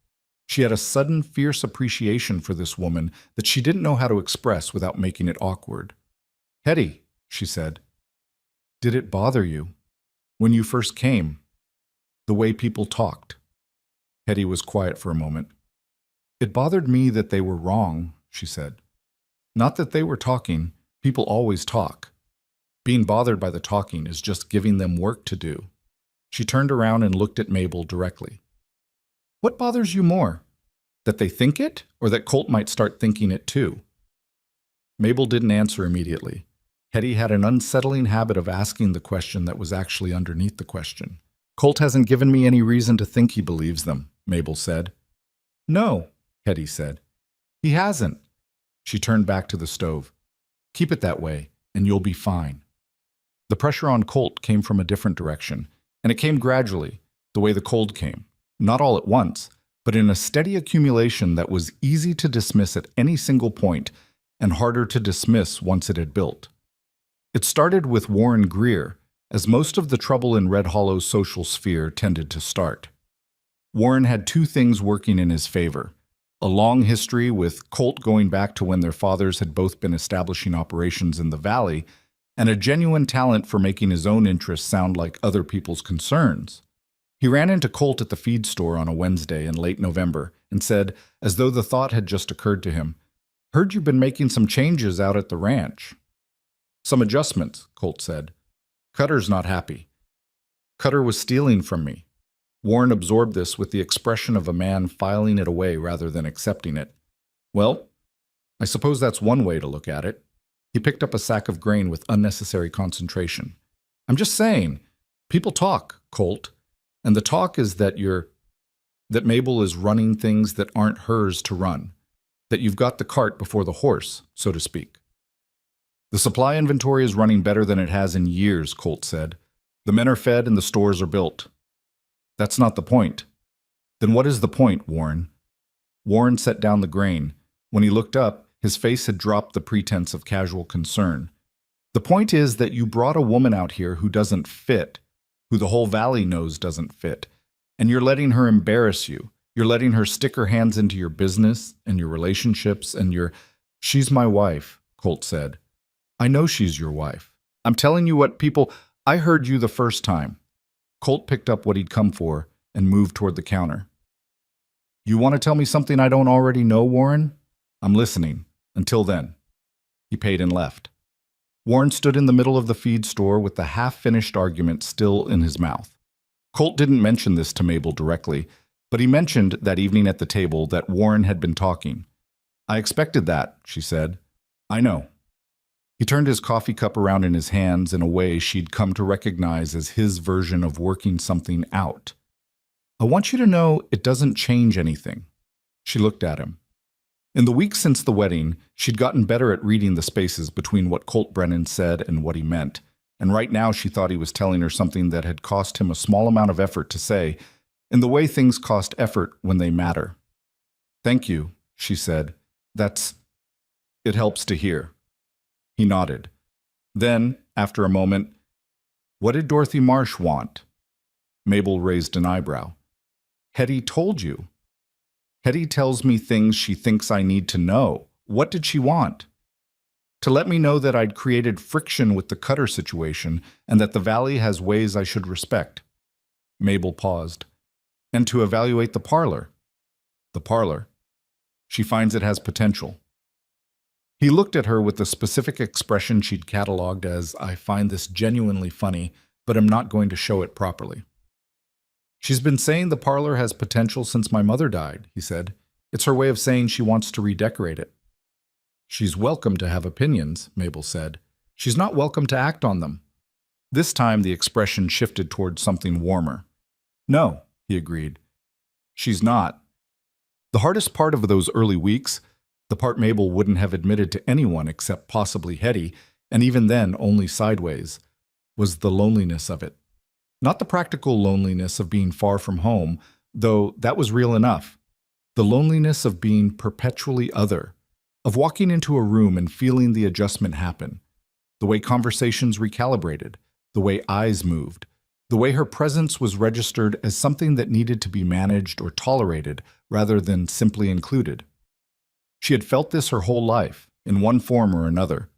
She had a sudden, fierce appreciation for this woman that she didn't know how to express without making it awkward. Hetty, she said, did it bother you when you first came, the way people talked? Hetty was quiet for a moment. It bothered me that they were wrong, she said. Not that they were talking. People always talk. Being bothered by the talking is just giving them work to do. She turned around and looked at Mabel directly. What bothers you more? That they think it, or that Colt might start thinking it too? Mabel didn't answer immediately. Hetty had an unsettling habit of asking the question that was actually underneath the question. Colt hasn't given me any reason to think he believes them, Mabel said. No, Hetty said. He hasn't. She turned back to the stove. Keep it that way, and you'll be fine. The pressure on Colt came from a different direction, and it came gradually, the way the cold came. Not all at once, but in a steady accumulation that was easy to dismiss at any single point and harder to dismiss once it had built. It started with Warren Greer, as most of the trouble in Red Hollow's social sphere tended to start. Warren had 2 things working in his favor. A long history with Colt going back to when their fathers had both been establishing operations in the valley, and a genuine talent for making his own interests sound like other people's concerns. He ran into Colt at the feed store on a Wednesday in late November and said, as though the thought had just occurred to him, Heard you've been making some changes out at the ranch. Some adjustments, Colt said. Cutter's not happy. Cutter was stealing from me. Warren absorbed this with the expression of a man filing it away rather than accepting it. Well, I suppose that's one way to look at it. He picked up a sack of grain with unnecessary concentration. I'm just saying, people talk, Colt, and the talk is that Mabel is running things that aren't hers to run, that you've got the cart before the horse, so to speak. The supply inventory is running better than it has in years, Colt said. The men are fed and the stores are built. That's not the point. Then what is the point, Warren? Warren set down the grain. When he looked up, his face had dropped the pretense of casual concern. The point is that you brought a woman out here who doesn't fit, who the whole valley knows doesn't fit, and you're letting her embarrass you. You're letting her stick her hands into your business and your relationships and your... She's my wife, Colt said. I know she's your wife. I'm telling you what people... I heard you the first time. Colt picked up what he'd come for and moved toward the counter. You want to tell me something I don't already know, Warren? I'm listening. Until then. He paid and left. Warren stood in the middle of the feed store with the half-finished argument still in his mouth. Colt didn't mention this to Mabel directly, but he mentioned that evening at the table that Warren had been talking. I expected that, she said. I know. He turned his coffee cup around in his hands in a way she'd come to recognize as his version of working something out. I want you to know it doesn't change anything. She looked at him. In the weeks since the wedding, she'd gotten better at reading the spaces between what Colt Brennan said and what he meant, and right now she thought he was telling her something that had cost him a small amount of effort to say, in the way things cost effort when they matter. Thank you, she said. It helps to hear. He nodded. Then, after a moment, what did Dorothy Marsh want? Mabel raised an eyebrow. Hetty told you. Hetty tells me things she thinks I need to know. What did she want? To let me know that I'd created friction with the Cutter situation and that the Valley has ways I should respect. Mabel paused. And to evaluate the parlor. The parlor. She finds it has potential. He looked at her with the specific expression she'd cataloged as, I find this genuinely funny, but am not going to show it properly. She's been saying the parlor has potential since my mother died, he said. It's her way of saying she wants to redecorate it. She's welcome to have opinions, Mabel said. She's not welcome to act on them. This time the expression shifted toward something warmer. No, he agreed. She's not. The hardest part of those early weeks, the part Mabel wouldn't have admitted to anyone except possibly Hetty, and even then only sideways, was the loneliness of it. Not the practical loneliness of being far from home, though that was real enough. The loneliness of being perpetually other, of walking into a room and feeling the adjustment happen, the way conversations recalibrated, the way eyes moved, the way her presence was registered as something that needed to be managed or tolerated rather than simply included. She had felt this her whole life, in one form or another.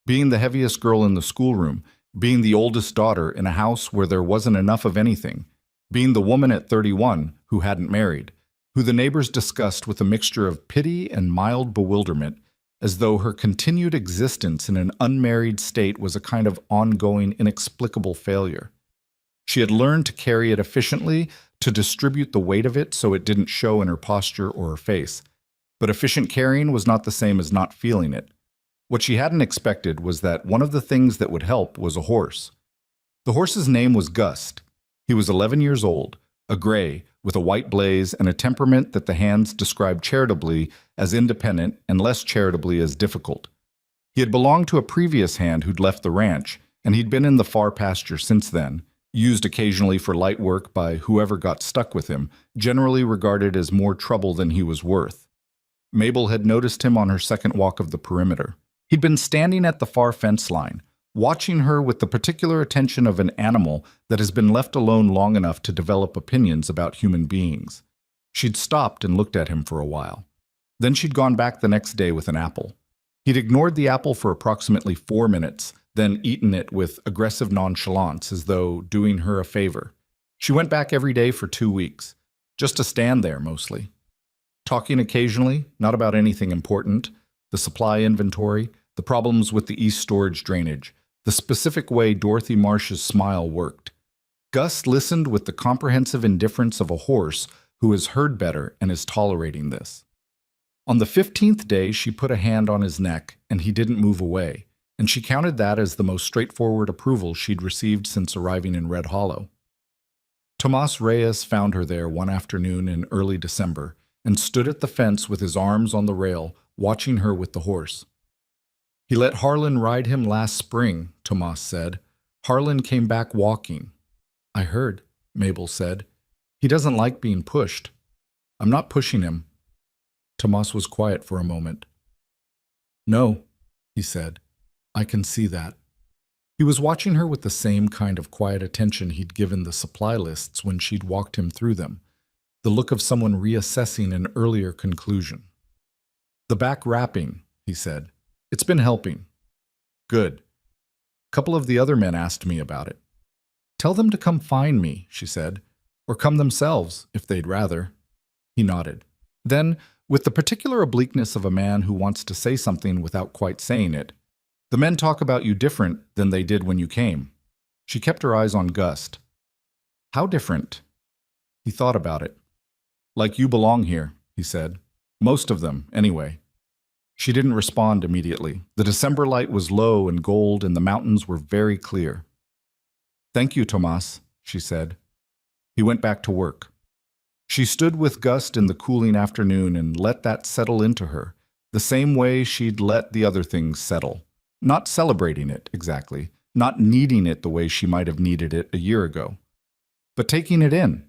Being the heaviest girl in the schoolroom, being the oldest daughter in a house where there wasn't enough of anything, being the woman at 31 who hadn't married, who the neighbors discussed with a mixture of pity and mild bewilderment, as though her continued existence in an unmarried state was a kind of ongoing, inexplicable failure. She had learned to carry it efficiently, to distribute the weight of it so it didn't show in her posture or her face. But efficient carrying was not the same as not feeling it. What she hadn't expected was that one of the things that would help was a horse. The horse's name was Gust. He was 11 years old, a gray, with a white blaze and a temperament that the hands described charitably as independent and less charitably as difficult. He had belonged to a previous hand who'd left the ranch, and he'd been in the far pasture since then, used occasionally for light work by whoever got stuck with him, generally regarded as more trouble than he was worth. Mabel had noticed him on her second walk of the perimeter. He'd been standing at the far fence line, watching her with the particular attention of an animal that has been left alone long enough to develop opinions about human beings. She'd stopped and looked at him for a while. Then she'd gone back the next day with an apple. He'd ignored the apple for approximately 4 minutes, then eaten it with aggressive nonchalance as though doing her a favor. She went back every day for 2 weeks, just to stand there mostly. Talking occasionally, not about anything important, the supply inventory, the problems with the east storage drainage, the specific way Dorothy Marsh's smile worked. Gus listened with the comprehensive indifference of a horse who has heard better and is tolerating this. On the 15th day, she put a hand on his neck, and he didn't move away, and she counted that as the most straightforward approval she'd received since arriving in Red Hollow. Tomas Reyes found her there one afternoon in early December and stood at the fence with his arms on the rail, watching her with the horse. He let Harlan ride him last spring, Tomas said. Harlan came back walking. I heard, Mabel said. He doesn't like being pushed. I'm not pushing him. Tomas was quiet for a moment. No, he said. I can see that. He was watching her with the same kind of quiet attention he'd given the supply lists when she'd walked him through them, the look of someone reassessing an earlier conclusion. The back wrapping, he said. It's been helping. Good. Couple of the other men asked me about it. Tell them to come find me, she said, or come themselves, if they'd rather. He nodded. Then, with the particular obliqueness of a man who wants to say something without quite saying it, the men talk about you different than they did when you came. She kept her eyes on Gust. How different? He thought about it. Like you belong here, he said. Most of them, anyway. She didn't respond immediately. The December light was low and gold, and the mountains were very clear. Thank you, Tomas, she said. He went back to work. She stood with Gust in the cooling afternoon and let that settle into her, the same way she'd let the other things settle. Not celebrating it, exactly, not needing it the way she might have needed it a year ago, but taking it in.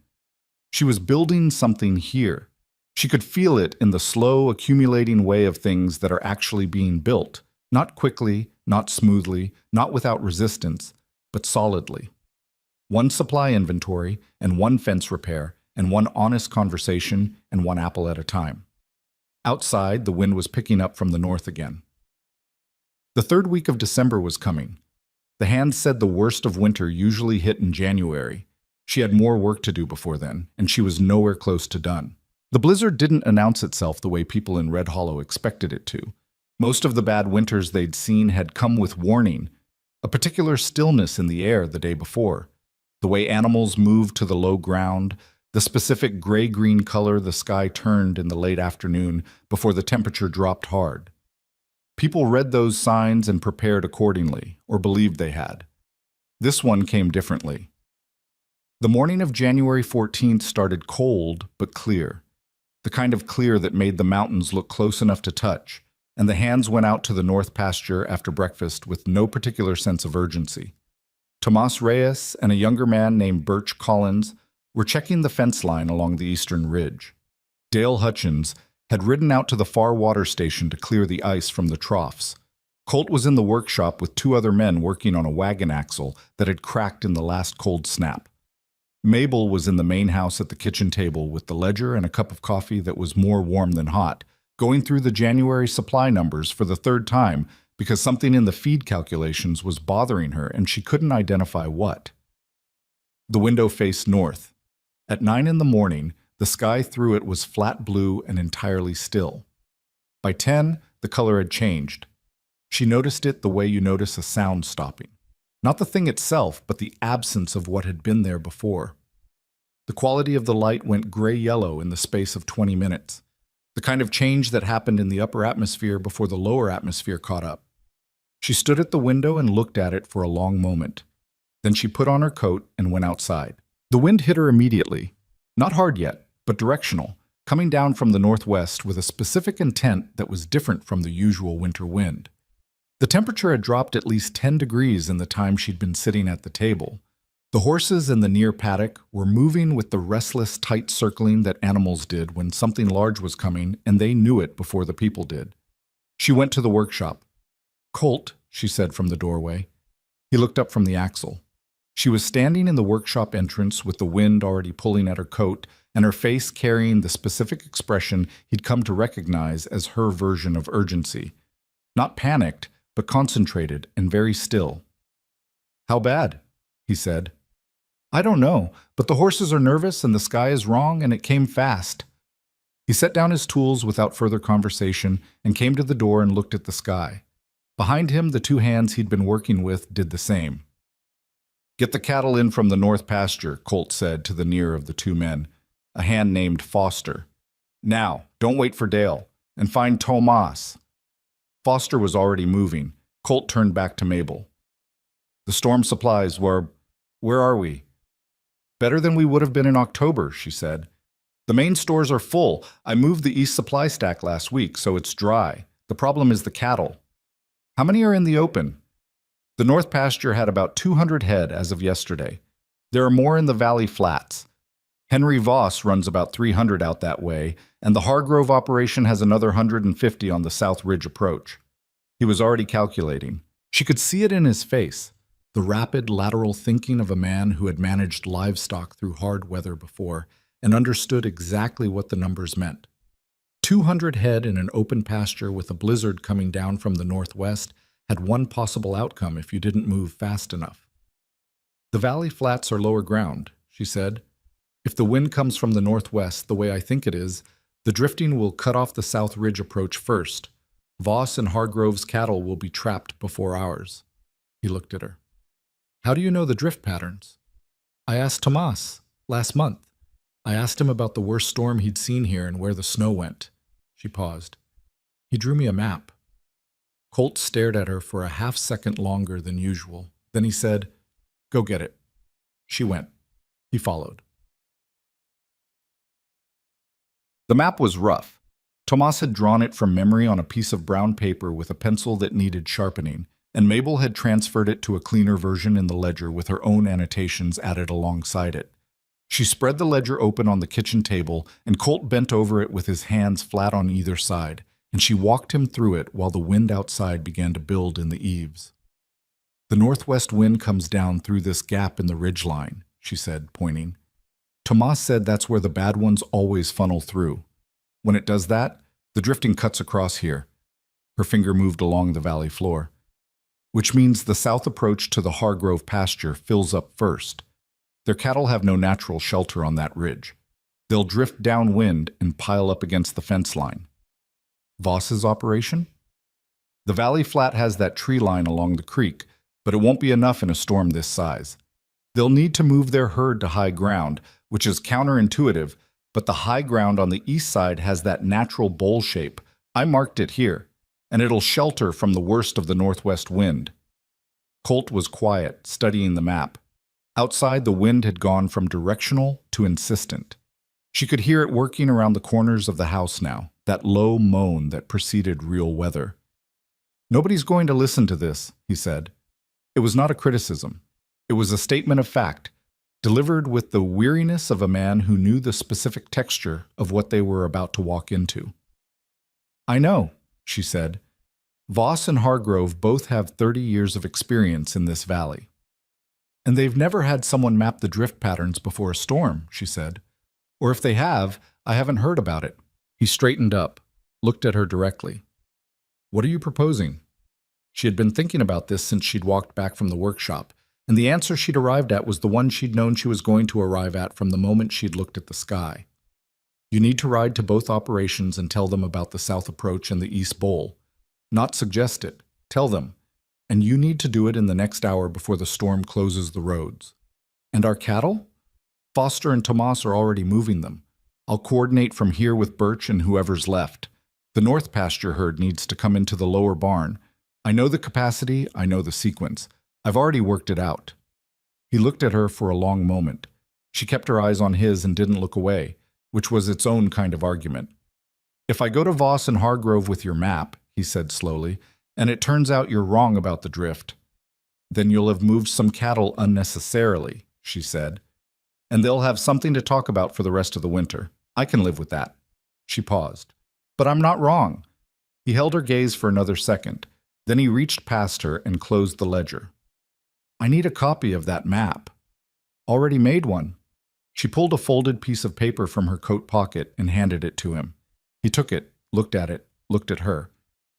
She was building something here. She could feel it in the slow, accumulating way of things that are actually being built, not quickly, not smoothly, not without resistance, but solidly. One supply inventory, and one fence repair, and one honest conversation, and one apple at a time. Outside, the wind was picking up from the north again. The third week of December was coming. The hand said the worst of winter usually hit in January. She had more work to do before then, and she was nowhere close to done. The blizzard didn't announce itself the way people in Red Hollow expected it to. Most of the bad winters they'd seen had come with warning, a particular stillness in the air the day before, the way animals moved to the low ground, the specific gray-green color the sky turned in the late afternoon before the temperature dropped hard. People read those signs and prepared accordingly, or believed they had. This one came differently. The morning of January 14th started cold but clear, the kind of clear that made the mountains look close enough to touch, and the hands went out to the north pasture after breakfast with no particular sense of urgency. Tomas Reyes and a younger man named Birch Collins were checking the fence line along the eastern ridge. Dale Hutchins had ridden out to the far water station to clear the ice from the troughs. Colt was in the workshop with two other men working on a wagon axle that had cracked in the last cold snap. Mabel was in the main house at the kitchen table with the ledger and a cup of coffee that was more warm than hot, going through the January supply numbers for the third time because something in the feed calculations was bothering her and she couldn't identify what. The window faced north. At 9 in the morning, the sky through it was flat blue and entirely still. By 10, the color had changed. She noticed it the way you notice a sound stopping. Not the thing itself, but the absence of what had been there before. The quality of the light went gray-yellow in the space of 20 minutes, the kind of change that happened in the upper atmosphere before the lower atmosphere caught up. She stood at the window and looked at it for a long moment. Then she put on her coat and went outside. The wind hit her immediately. Not hard yet, but directional, coming down from the northwest with a specific intent that was different from the usual winter wind. The temperature had dropped at least 10 degrees in the time she'd been sitting at the table. The horses in the near paddock were moving with the restless, tight circling that animals did when something large was coming, and they knew it before the people did. She went to the workshop. "Colt," she said from the doorway. He looked up from the axle. She was standing in the workshop entrance with the wind already pulling at her coat and her face carrying the specific expression he'd come to recognize as her version of urgency. Not panicked, but concentrated and very still. "How bad?" he said. "I don't know, but the horses are nervous and the sky is wrong and it came fast." He set down his tools without further conversation and came to the door and looked at the sky. Behind him, the two hands he'd been working with did the same. "Get the cattle in from the north pasture," Colt said to the nearer of the two men, a hand named Foster. "Now, don't wait for Dale, and find Tomas." Foster was already moving. Colt turned back to Mabel. "The storm supplies were... Where are we?" "Better than we would have been in October," she said. "The main stores are full. I moved the east supply stack last week, so it's dry. The problem is the cattle." "How many are in the open?" "The north pasture had about 200 head as of yesterday. There are more in the valley flats. Henry Voss runs about 300 out that way, and the Hargrove operation has another 150 on the South Ridge approach." He was already calculating. She could see it in his face, the rapid lateral thinking of a man who had managed livestock through hard weather before and understood exactly what the numbers meant. 200 head in an open pasture with a blizzard coming down from the northwest had one possible outcome if you didn't move fast enough. "The valley flats are lower ground," she said. "If the wind comes from the northwest the way I think it is, the drifting will cut off the South Ridge approach first. Voss and Hargrove's cattle will be trapped before ours." He looked at her. "How do you know the drift patterns?" "I asked Tomas last month. I asked him about the worst storm he'd seen here and where the snow went." She paused. "He drew me a map." Colt stared at her for a half-second longer than usual. Then he said, "Go get it." She went. He followed. The map was rough. Tomas had drawn it from memory on a piece of brown paper with a pencil that needed sharpening, and Mabel had transferred it to a cleaner version in the ledger with her own annotations added alongside it. She spread the ledger open on the kitchen table, and Colt bent over it with his hands flat on either side, and she walked him through it while the wind outside began to build in the eaves. "The northwest wind comes down through this gap in the ridgeline," she said, pointing. "Tomas said that's where the bad ones always funnel through. When it does that, the drifting cuts across here." Her finger moved along the valley floor. "Which means the south approach to the Hargrove pasture fills up first. Their cattle have no natural shelter on that ridge. They'll drift downwind and pile up against the fence line." "Voss's operation?" "The valley flat has that tree line along the creek, but it won't be enough in a storm this size. They'll need to move their herd to high ground, which is counterintuitive, but the high ground on the east side has that natural bowl shape. I marked it here, and it'll shelter from the worst of the northwest wind." Colt was quiet, studying the map. Outside, the wind had gone from directional to insistent. She could hear it working around the corners of the house now, that low moan that preceded real weather. "Nobody's going to listen to this," he said. It was not a criticism. It was a statement of fact, delivered with the weariness of a man who knew the specific texture of what they were about to walk into. "I know," she said. "Voss and Hargrove both have 30 years of experience in this valley." "And they've never had someone map the drift patterns before a storm," she said. "Or if they have, I haven't heard about it." He straightened up, looked at her directly. "What are you proposing?" She had been thinking about this since she'd walked back from the workshop, and the answer she'd arrived at was the one she'd known she was going to arrive at from the moment she'd looked at the sky. "You need to ride to both operations and tell them about the south approach and the east bowl. Not suggest it. Tell them. And you need to do it in the next hour before the storm closes the roads." "And our cattle?" "Foster and Tomas are already moving them. I'll coordinate from here with Birch and whoever's left. The north pasture herd needs to come into the lower barn. I know the capacity, I know the sequence. I've already worked it out." He looked at her for a long moment. She kept her eyes on his and didn't look away, which was its own kind of argument. "If I go to Voss and Hargrove with your map," he said slowly, "and it turns out you're wrong about the drift, then you'll have moved some cattle unnecessarily," she said. "And they'll have something to talk about for the rest of the winter. I can live with that." She paused. "But I'm not wrong." He held her gaze for another second. Then he reached past her and closed the ledger. "I need a copy of that map." "Already made one." She pulled a folded piece of paper from her coat pocket and handed it to him. He took it, looked at her.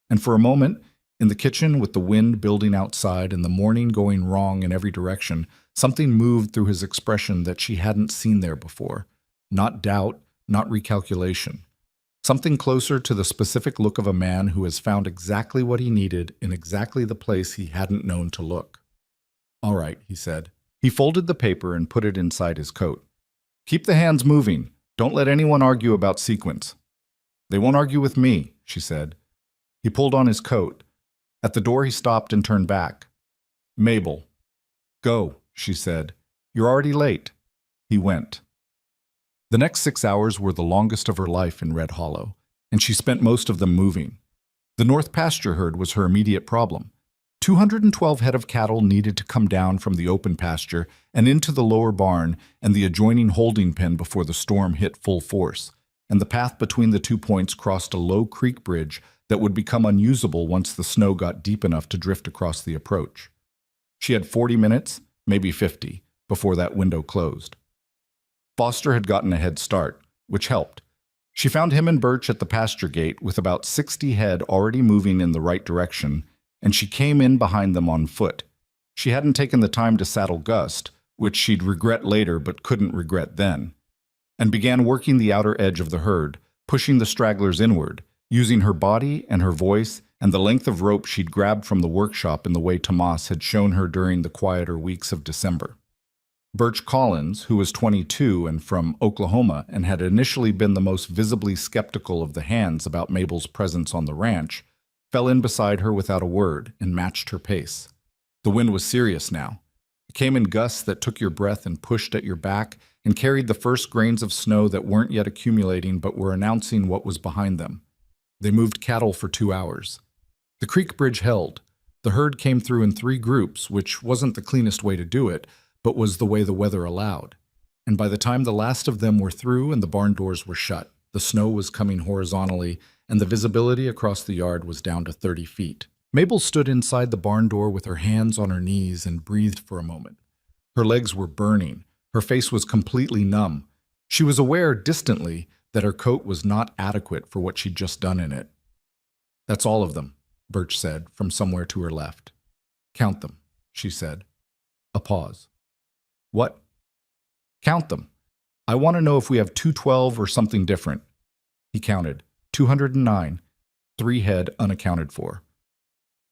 And for a moment, in the kitchen with the wind building outside and the morning going wrong in every direction, something moved through his expression that she hadn't seen there before. Not doubt, not recalculation. Something closer to the specific look of a man who has found exactly what he needed in exactly the place he hadn't known to look. "All right," he said. He folded the paper and put it inside his coat. "Keep the hands moving. Don't let anyone argue about sequence." "They won't argue with me," she said. He pulled on his coat. At the door he stopped and turned back. "Mabel." "Go," she said. "You're already late." He went. The next 6 hours were the longest of her life in Red Hollow, and she spent most of them moving. The north pasture herd was her immediate problem. 212 head of cattle needed to come down from the open pasture and into the lower barn and the adjoining holding pen before the storm hit full force, and the path between the 2 points crossed a low creek bridge that would become unusable once the snow got deep enough to drift across the approach. She had 40 minutes, maybe 50, before that window closed. Foster had gotten a head start, which helped. She found him and Birch at the pasture gate with about 60 head already moving in the right direction, and she came in behind them on foot. She hadn't taken the time to saddle Gust, which she'd regret later but couldn't regret then, and began working the outer edge of the herd, pushing the stragglers inward, using her body and her voice and the length of rope she'd grabbed from the workshop in the way Tomas had shown her during the quieter weeks of December. Birch Collins, who was 22 and from Oklahoma and had initially been the most visibly skeptical of the hands about Mabel's presence on the ranch, fell in beside her without a word and matched her pace. The wind was serious now. It came in gusts that took your breath and pushed at your back and carried the first grains of snow that weren't yet accumulating but were announcing what was behind them. They moved cattle for 2 hours. The creek bridge held. The herd came through in 3 groups, which wasn't the cleanest way to do it, but was the way the weather allowed. And by the time the last of them were through and the barn doors were shut, the snow was coming horizontally and the visibility across the yard was down to 30 feet. Mabel stood inside the barn door with her hands on her knees and breathed for a moment. Her legs were burning. Her face was completely numb. She was aware, distantly, that her coat was not adequate for what she'd just done in it. "That's all of them," Birch said, from somewhere to her left. "Count them," she said. A pause. "What?" "Count them. I want to know if we have 212 or something different." He counted. 209. 3 head unaccounted for.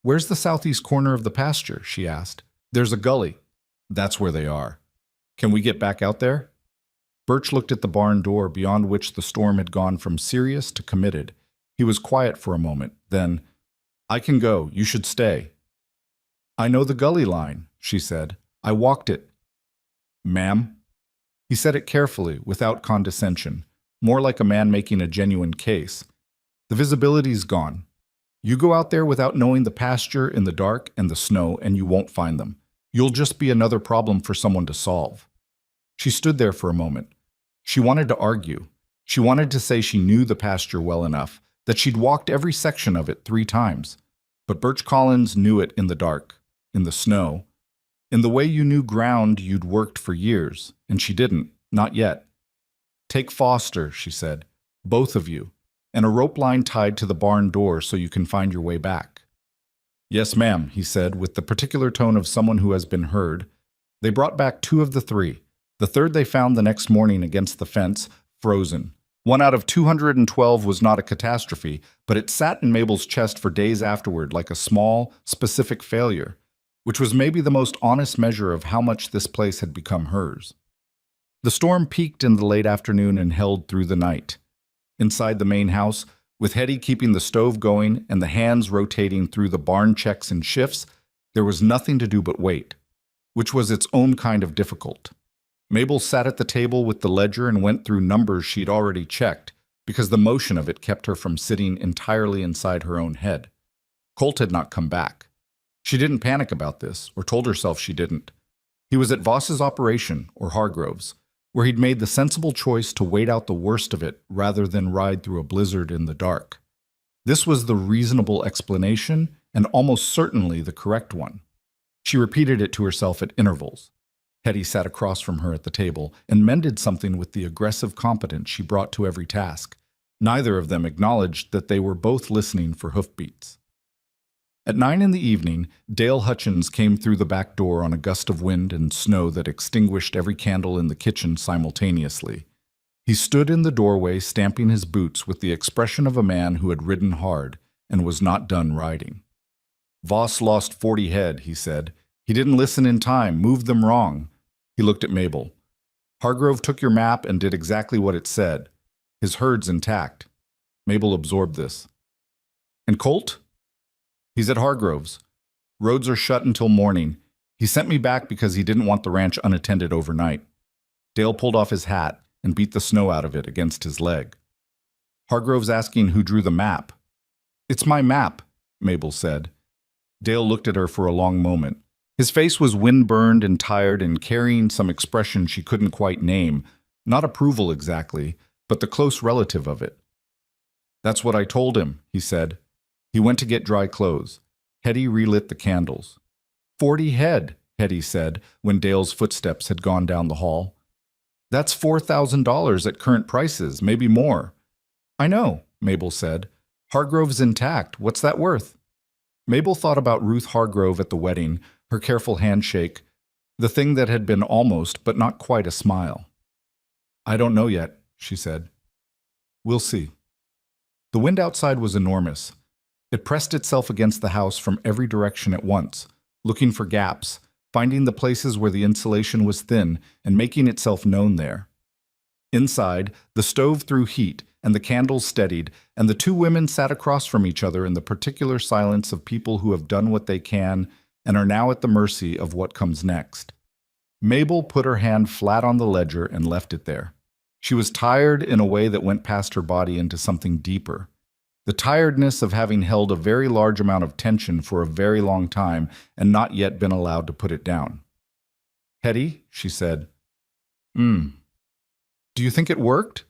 "Where's the southeast corner of the pasture?" she asked. "There's a gully." "That's where they are. Can we get back out there?" Birch looked at the barn door beyond which the storm had gone from serious to committed. He was quiet for a moment. Then, "I can go. You should stay." "I know the gully line," she said. "I walked it." "Ma'am?" He said it carefully, without condescension, more like a man making a genuine case. "The visibility's gone. You go out there without knowing the pasture in the dark and the snow, and you won't find them. You'll just be another problem for someone to solve." She stood there for a moment. She wanted to argue. She wanted to say she knew the pasture well enough, that she'd walked every section of it 3 times. But Birch Collins knew it in the dark, in the snow, in the way you knew ground you'd worked for years, and she didn't, not yet. "Take Foster," she said, "both of you, and a rope line tied to the barn door so you can find your way back." "Yes, ma'am," he said, with the particular tone of someone who has been heard. They brought back 2 of the 3. The third they found the next morning against the fence, frozen. 1 out of 212 was not a catastrophe, but it sat in Mabel's chest for days afterward like a small, specific failure, which was maybe the most honest measure of how much this place had become hers. The storm peaked in the late afternoon and held through the night. Inside the main house, with Hetty keeping the stove going and the hands rotating through the barn checks and shifts, there was nothing to do but wait, which was its own kind of difficult. Mabel sat at the table with the ledger and went through numbers she'd already checked, because the motion of it kept her from sitting entirely inside her own head. Colt had not come back. She didn't panic about this, or told herself she didn't. He was at Voss's operation, or Hargrove's, where he'd made the sensible choice to wait out the worst of it rather than ride through a blizzard in the dark. This was the reasonable explanation, and almost certainly the correct one. She repeated it to herself at intervals. Hetty sat across from her at the table and mended something with the aggressive competence she brought to every task. Neither of them acknowledged that they were both listening for hoofbeats. At 9 in the evening, Dale Hutchins came through the back door on a gust of wind and snow that extinguished every candle in the kitchen simultaneously. He stood in the doorway stamping his boots with the expression of a man who had ridden hard and was not done riding. "Voss lost 40 head, he said. "He didn't listen in time, moved them wrong." He looked at Mabel. "Hargrove took your map and did exactly what it said. His herd's intact." Mabel absorbed this. "And Colt?" "He's at Hargrove's. Roads are shut until morning. He sent me back because he didn't want the ranch unattended overnight." Dale pulled off his hat and beat the snow out of it against his leg. "Hargrove's asking who drew the map." "It's my map," Mabel said. Dale looked at her for a long moment. His face was wind-burned and tired and carrying some expression she couldn't quite name, not approval exactly, but the close relative of it. "That's what I told him," he said. He went to get dry clothes. Hetty relit the candles. 40 head, Hetty said, when Dale's footsteps had gone down the hall. "That's $4,000 at current prices, maybe more." "I know," Mabel said. "Hargrove's intact. What's that worth?" Mabel thought about Ruth Hargrove at the wedding, her careful handshake, the thing that had been almost but not quite a smile. "I don't know yet," she said. "We'll see." The wind outside was enormous. It pressed itself against the house from every direction at once, looking for gaps, finding the places where the insulation was thin and making itself known there. Inside, the stove threw heat, and the candles steadied, and the two women sat across from each other in the particular silence of people who have done what they can and are now at the mercy of what comes next. Mabel put her hand flat on the ledger and left it there. She was tired in a way that went past her body into something deeper. The tiredness of having held a very large amount of tension for a very long time and not yet been allowed to put it down. "Hetty," she said. Do you think it worked?"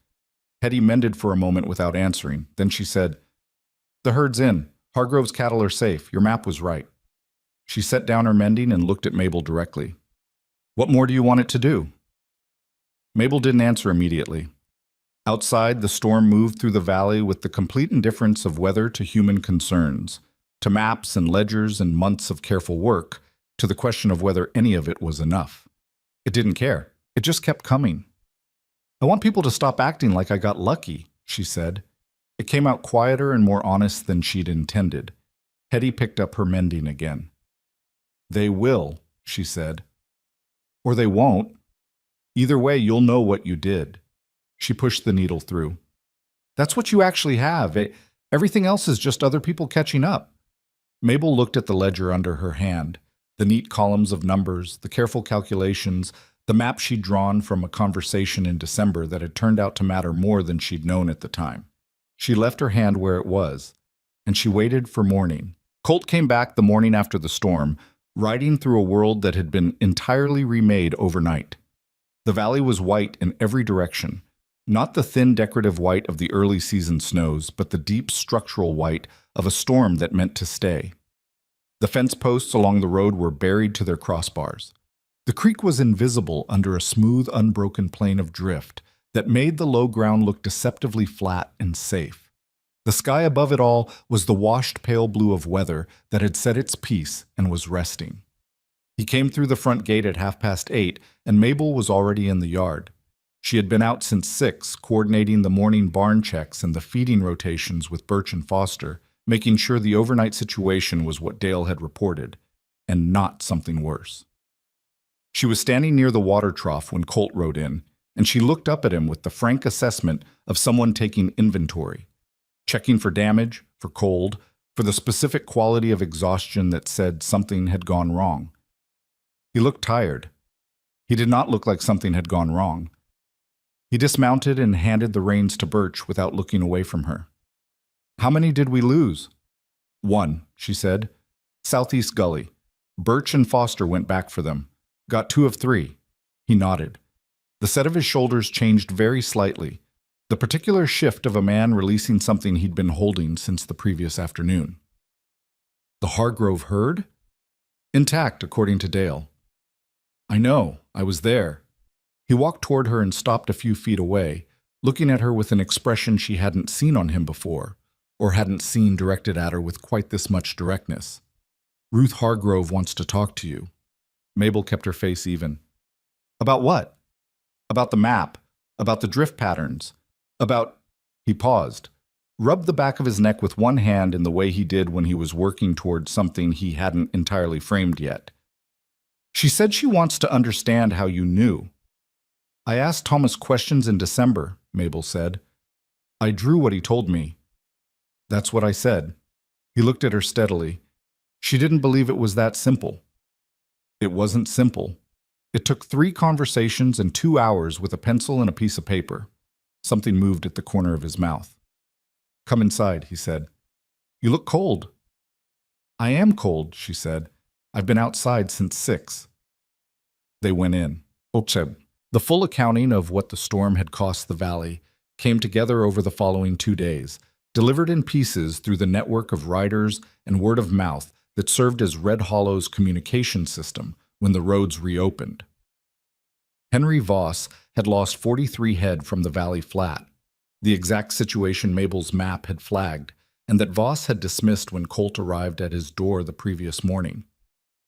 Hetty mended for a moment without answering. Then she said, "The herd's in. Hargrove's cattle are safe. Your map was right." She set down her mending and looked at Mabel directly. "What more do you want it to do?" Mabel didn't answer immediately. Outside, the storm moved through the valley with the complete indifference of weather to human concerns, to maps and ledgers and months of careful work, to the question of whether any of it was enough. It didn't care. It just kept coming. "I want people to stop acting like I got lucky," she said. It came out quieter and more honest than she'd intended. Hetty picked up her mending again. "They will," she said. "Or they won't. Either way, you'll know what you did." She pushed the needle through. "That's what you actually have. Everything else is just other people catching up." Mabel looked at the ledger under her hand, the neat columns of numbers, the careful calculations, the map she'd drawn from a conversation in December that had turned out to matter more than she'd known at the time. She left her hand where it was, and she waited for morning. Colt came back the morning after the storm, riding through a world that had been entirely remade overnight. The valley was white in every direction, not the thin decorative white of the early season snows, but the deep structural white of a storm that meant to stay. The fence posts along the road were buried to their crossbars. The creek was invisible under a smooth, unbroken plain of drift that made the low ground look deceptively flat and safe. The sky above it all was the washed pale blue of weather that had said its piece and was resting. He came through the front gate at 8:30, and Mabel was already in the yard. She had been out since 6, coordinating the morning barn checks and the feeding rotations with Birch and Foster, making sure the overnight situation was what Dale had reported, and not something worse. She was standing near the water trough when Colt rode in, and she looked up at him with the frank assessment of someone taking inventory, checking for damage, for cold, for the specific quality of exhaustion that said something had gone wrong. He looked tired. He did not look like something had gone wrong. He dismounted and handed the reins to Birch without looking away from her. "How many did we lose?" "One," she said. "Southeast Gully. Birch and Foster went back for them. Got 2 of 3. He nodded. The set of his shoulders changed very slightly, the particular shift of a man releasing something he'd been holding since the previous afternoon. "The Hargrove herd?" "Intact, according to Dale." "I know. I was there." He walked toward her and stopped a few feet away, looking at her with an expression she hadn't seen on him before, or hadn't seen directed at her with quite this much directness. "Ruth Hargrove wants to talk to you." Mabel kept her face even. "About what?" "About the map, about the drift patterns, about—" He paused, rubbed the back of his neck with one hand in the way he did when he was working toward something he hadn't entirely framed yet. "She said she wants to understand how you knew." "I asked Thomas questions in December," Mabel said. "I drew what he told me." "That's what I said." He looked at her steadily. She didn't believe it was that simple. It wasn't simple. It took 3 conversations and 2 hours with a pencil and a piece of paper. Something moved at the corner of his mouth. "Come inside," he said. "You look cold." "I am cold," she said. "I've been outside since 6. They went in. The full accounting of what the storm had cost the valley came together over the following 2 days, delivered in pieces through the network of riders and word of mouth that served as Red Hollow's communication system when the roads reopened. Henry Voss had lost 43 head from the valley flat, the exact situation Mabel's map had flagged, and that Voss had dismissed when Colt arrived at his door the previous morning.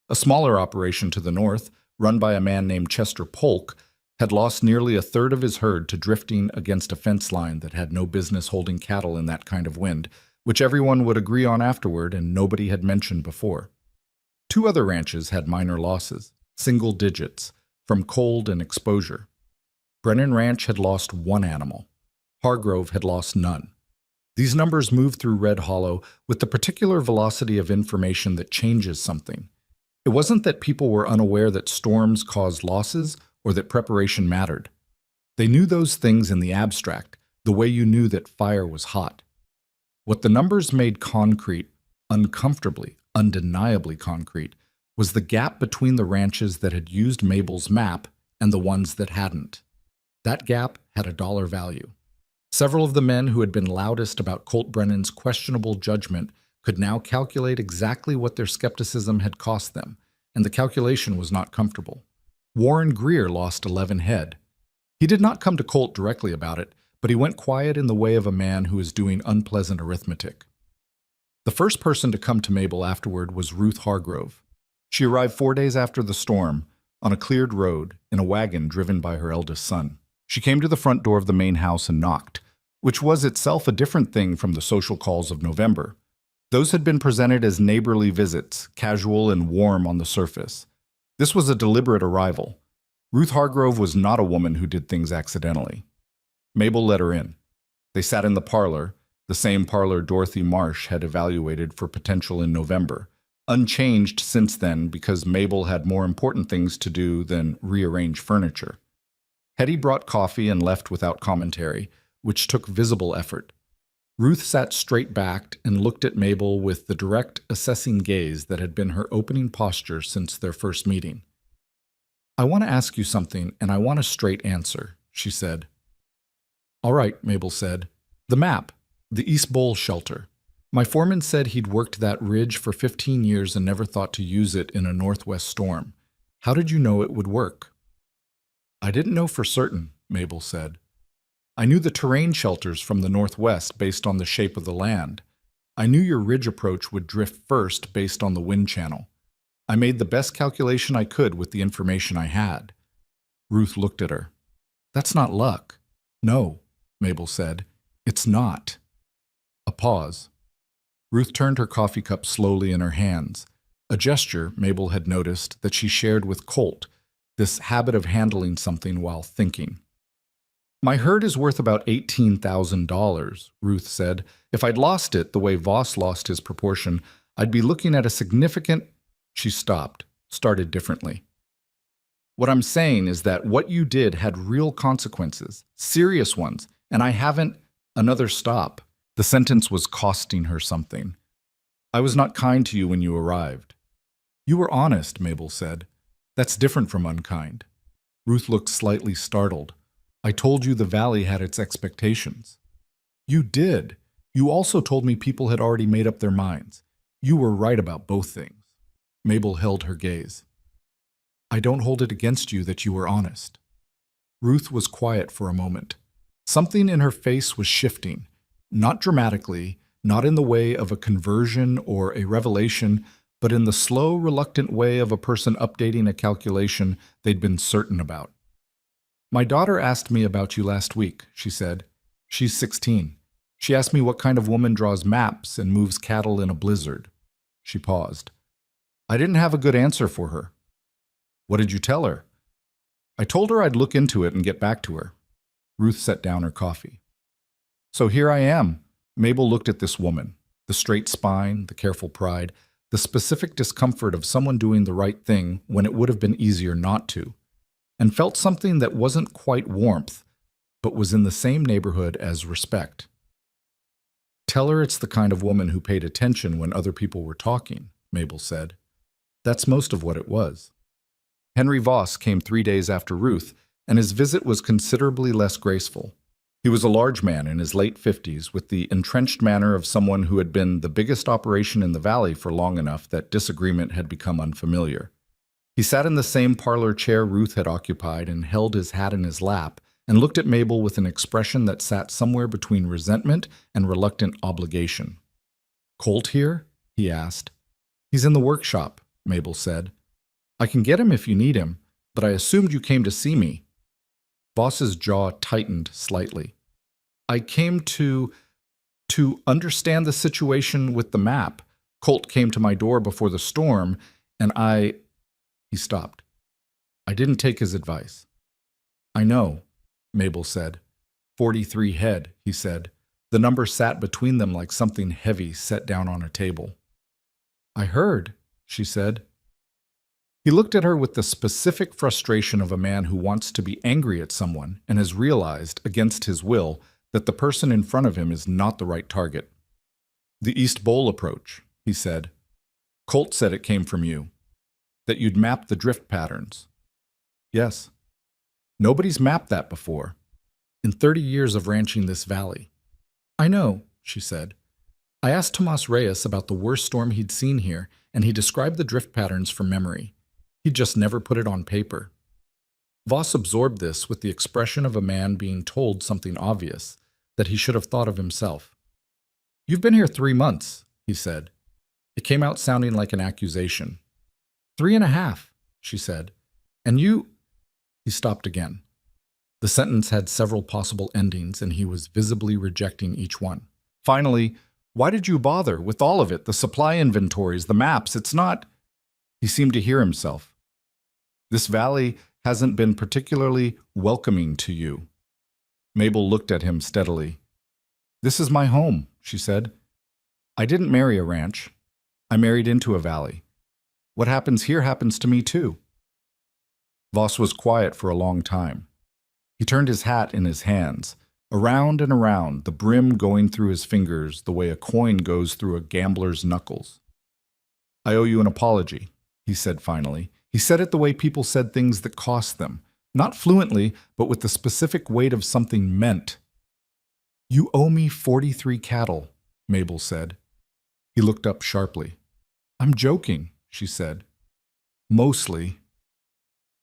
A smaller operation to the north, run by a man named Chester Polk, had lost nearly a third of his herd to drifting against a fence line that had no business holding cattle in that kind of wind, which everyone would agree on afterward and nobody had mentioned before. 2 other ranches had minor losses, single digits, from cold and exposure. Brennan Ranch had lost 1 animal. Hargrove had lost none. These numbers moved through Red Hollow with the particular velocity of information that changes something. It wasn't that people were unaware that storms caused losses or that preparation mattered. They knew those things in the abstract, the way you knew that fire was hot. What the numbers made concrete, uncomfortably, undeniably concrete, was the gap between the ranches that had used Mabel's map and the ones that hadn't. That gap had a dollar value. Several of the men who had been loudest about Colt Brennan's questionable judgment could now calculate exactly what their skepticism had cost them, and the calculation was not comfortable. Warren Greer lost 11 head. He did not come to Colt directly about it, but he went quiet in the way of a man who is doing unpleasant arithmetic. The first person to come to Mabel afterward was Ruth Hargrove. She arrived 4 days after the storm, on a cleared road, in a wagon driven by her eldest son. She came to the front door of the main house and knocked, which was itself a different thing from the social calls of November. Those had been presented as neighborly visits, casual and warm on the surface. This was a deliberate arrival. Ruth Hargrove was not a woman who did things accidentally. Mabel let her in. They sat in the parlor, the same parlor Dorothy Marsh had evaluated for potential in November, unchanged since then because Mabel had more important things to do than rearrange furniture. Hetty brought coffee and left without commentary, which took visible effort. Ruth sat straight-backed and looked at Mabel with the direct, assessing gaze that had been her opening posture since their first meeting. "I want to ask you something, and I want a straight answer," she said. "All right," Mabel said. "The map, the East Bowl shelter. My foreman said he'd worked that ridge for 15 years and never thought to use it in a northwest storm. How did you know it would work?" "I didn't know for certain," Mabel said. "I knew the terrain shelters from the northwest based on the shape of the land. I knew your ridge approach would drift first based on the wind channel. I made the best calculation I could with the information I had." Ruth looked at her. "That's not luck." "No," Mabel said. "It's not." A pause. Ruth turned her coffee cup slowly in her hands, a gesture Mabel had noticed that she shared with Colt, this habit of handling something while thinking. "My herd is worth about $18,000, Ruth said. "If I'd lost it the way Voss lost his proportion, I'd be looking at a significant—" She stopped, started differently. "What I'm saying is that what you did had real consequences, serious ones, and I haven't—" Another stop. The sentence was costing her something. "I was not kind to you when you arrived." "You were honest," Mabel said. "That's different from unkind." Ruth looked slightly startled. "I told you the valley had its expectations." "You did. You also told me people had already made up their minds. You were right about both things." Mabel held her gaze. "I don't hold it against you that you were honest." Ruth was quiet for a moment. Something in her face was shifting, not dramatically, not in the way of a conversion or a revelation, but in the slow, reluctant way of a person updating a calculation they'd been certain about. "My daughter asked me about you last week," she said. "She's 16. She asked me what kind of woman draws maps and moves cattle in a blizzard." She paused. "I didn't have a good answer for her." "What did you tell her?" "I told her I'd look into it and get back to her." Ruth set down her coffee. "So here I am." Mabel looked at this woman, the straight spine, the careful pride, the specific discomfort of someone doing the right thing when it would have been easier not to, and felt something that wasn't quite warmth, but was in the same neighborhood as respect. "Tell her it's the kind of woman who paid attention when other people were talking," Mabel said. That's most of what it was. Henry Voss came 3 days after Ruth, and his visit was considerably less graceful. He was a large man in his late 50s with the entrenched manner of someone who had been the biggest operation in the valley for long enough that disagreement had become unfamiliar. He sat in the same parlor chair Ruth had occupied and held his hat in his lap and looked at Mabel with an expression that sat somewhere between resentment and reluctant obligation. Colt here? He asked. He's in the workshop, Mabel said. I can get him if you need him, but I assumed you came to see me. Voss's jaw tightened slightly. I came to understand the situation with the map. Colt came to my door before the storm, and He stopped. I didn't take his advice. I know, Mabel said. 43 head, he said. The number sat between them like something heavy set down on a table. I heard, she said. He looked at her with the specific frustration of a man who wants to be angry at someone and has realized, against his will, that the person in front of him is not the right target. The East Bowl approach, he said. Colt said it came from you. That you'd mapped the drift patterns. Yes. Nobody's mapped that before. In 30 years of ranching this valley. I know, she said. I asked Tomas Reyes about the worst storm he'd seen here, and he described the drift patterns from memory. He'd just never put it on paper. Voss absorbed this with the expression of a man being told something obvious, that he should have thought of himself. You've been here 3 months, he said. It came out sounding like an accusation. 3.5, she said. And you... He stopped again. The sentence had several possible endings, and he was visibly rejecting each one. Finally, why did you bother with all of it? The supply inventories, the maps, it's not... He seemed to hear himself. This valley hasn't been particularly welcoming to you. Mabel looked at him steadily. This is my home, she said. I didn't marry a ranch. I married into a valley. What happens here happens to me too. Voss was quiet for a long time. He turned his hat in his hands, around and around, the brim going through his fingers the way a coin goes through a gambler's knuckles. I owe you an apology, he said finally. He said it the way people said things that cost them, not fluently, but with the specific weight of something meant. You owe me 43 cattle, Mabel said. He looked up sharply. I'm joking, she said. Mostly.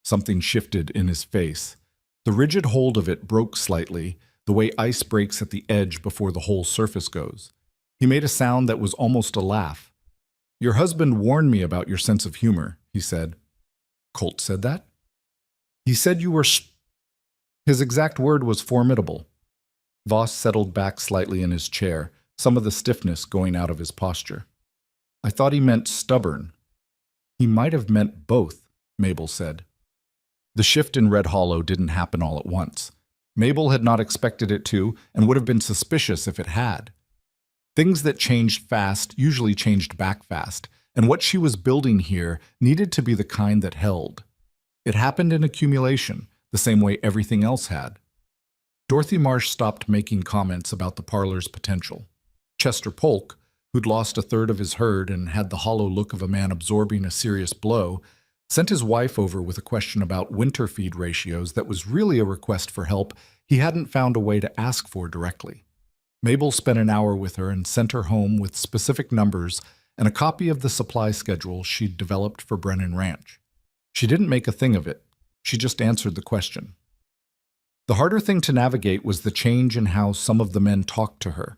Something shifted in his face. The rigid hold of it broke slightly, the way ice breaks at the edge before the whole surface goes. He made a sound that was almost a laugh. Your husband warned me about your sense of humor, he said. Colt said that? He said you were His exact word was formidable. Voss settled back slightly in his chair, some of the stiffness going out of his posture. I thought he meant stubborn. He might have meant both, Mabel said. The shift in Red Hollow didn't happen all at once. Mabel had not expected it to, and would have been suspicious if it had. Things that changed fast usually changed back fast, and what she was building here needed to be the kind that held. It happened in accumulation, the same way everything else had. Dorothy Marsh stopped making comments about the parlor's potential. Chester Polk, who'd lost a third of his herd and had the hollow look of a man absorbing a serious blow, sent his wife over with a question about winter feed ratios that was really a request for help he hadn't found a way to ask for directly. Mabel spent an hour with her and sent her home with specific numbers and a copy of the supply schedule she'd developed for Brennan Ranch. She didn't make a thing of it. She just answered the question. The harder thing to navigate was the change in how some of the men talked to her.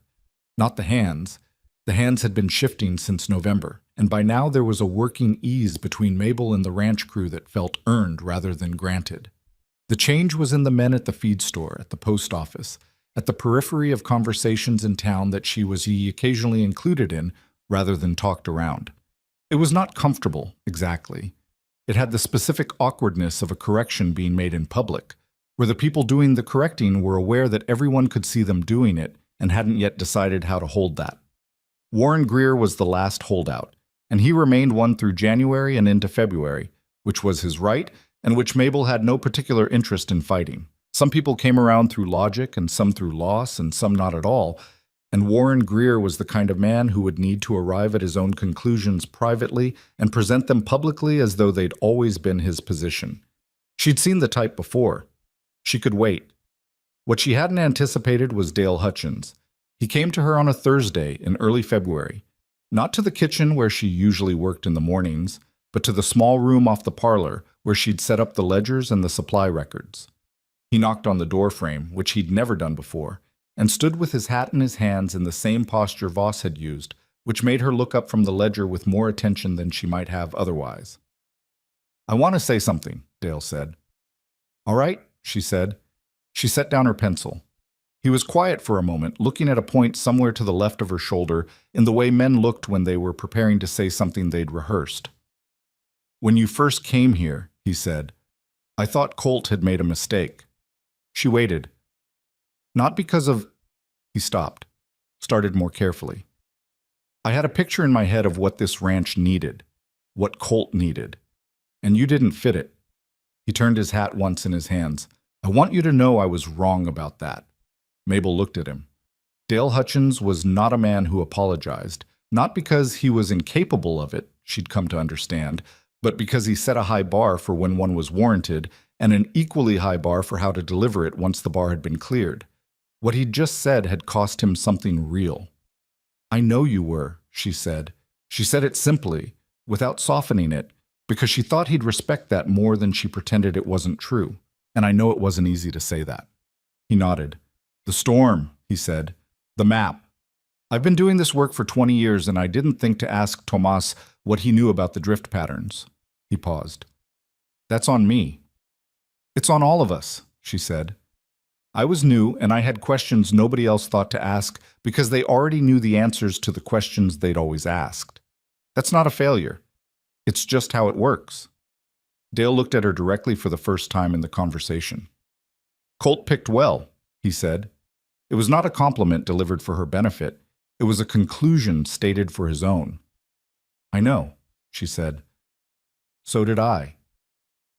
Not the hands. The hands had been shifting since November, and by now there was a working ease between Mabel and the ranch crew that felt earned rather than granted. The change was in the men at the feed store, at the post office, at the periphery of conversations in town that she was occasionally included in rather than talked around. It was not comfortable, exactly. It had the specific awkwardness of a correction being made in public, where the people doing the correcting were aware that everyone could see them doing it and hadn't yet decided how to hold that. Warren Greer was the last holdout, and he remained one through January and into February, which was his right and which Mabel had no particular interest in fighting. Some people came around through logic and some through loss and some not at all, and Warren Greer was the kind of man who would need to arrive at his own conclusions privately and present them publicly as though they'd always been his position. She'd seen the type before. She could wait. What she hadn't anticipated was Dale Hutchins. He came to her on a Thursday in early February, not to the kitchen where she usually worked in the mornings, but to the small room off the parlor where she'd set up the ledgers and the supply records. He knocked on the door frame, which he'd never done before, and stood with his hat in his hands in the same posture Voss had used, which made her look up from the ledger with more attention than she might have otherwise. "I want to say something," Dale said. "All right," she said. She set down her pencil. He was quiet for a moment, looking at a point somewhere to the left of her shoulder in the way men looked when they were preparing to say something they'd rehearsed. "When you first came here," he said, "I thought Colt had made a mistake." She waited. "Not because of—" He stopped, started more carefully. "I had a picture in my head of what this ranch needed, what Colt needed, and you didn't fit it." He turned his hat once in his hands. "I want you to know I was wrong about that." Mabel looked at him. Dale Hutchins was not a man who apologized, not because he was incapable of it, she'd come to understand, but because he set a high bar for when one was warranted and an equally high bar for how to deliver it once the bar had been cleared. What he'd just said had cost him something real. "I know you were," she said. She said it simply, without softening it, because she thought he'd respect that more than she pretended it wasn't true. And I know it wasn't easy to say that. He nodded. "The storm," he said. "The map. I've been doing this work for 20 years, and I didn't think to ask Tomas what he knew about the drift patterns." He paused. "That's on me." "It's on all of us," she said. "I was new, and I had questions nobody else thought to ask because they already knew the answers to the questions they'd always asked. That's not a failure. It's just how it works." Dale looked at her directly for the first time in the conversation. "Colt picked well," he said. It was not a compliment delivered for her benefit. It was a conclusion stated for his own. "I know," she said. "So did I."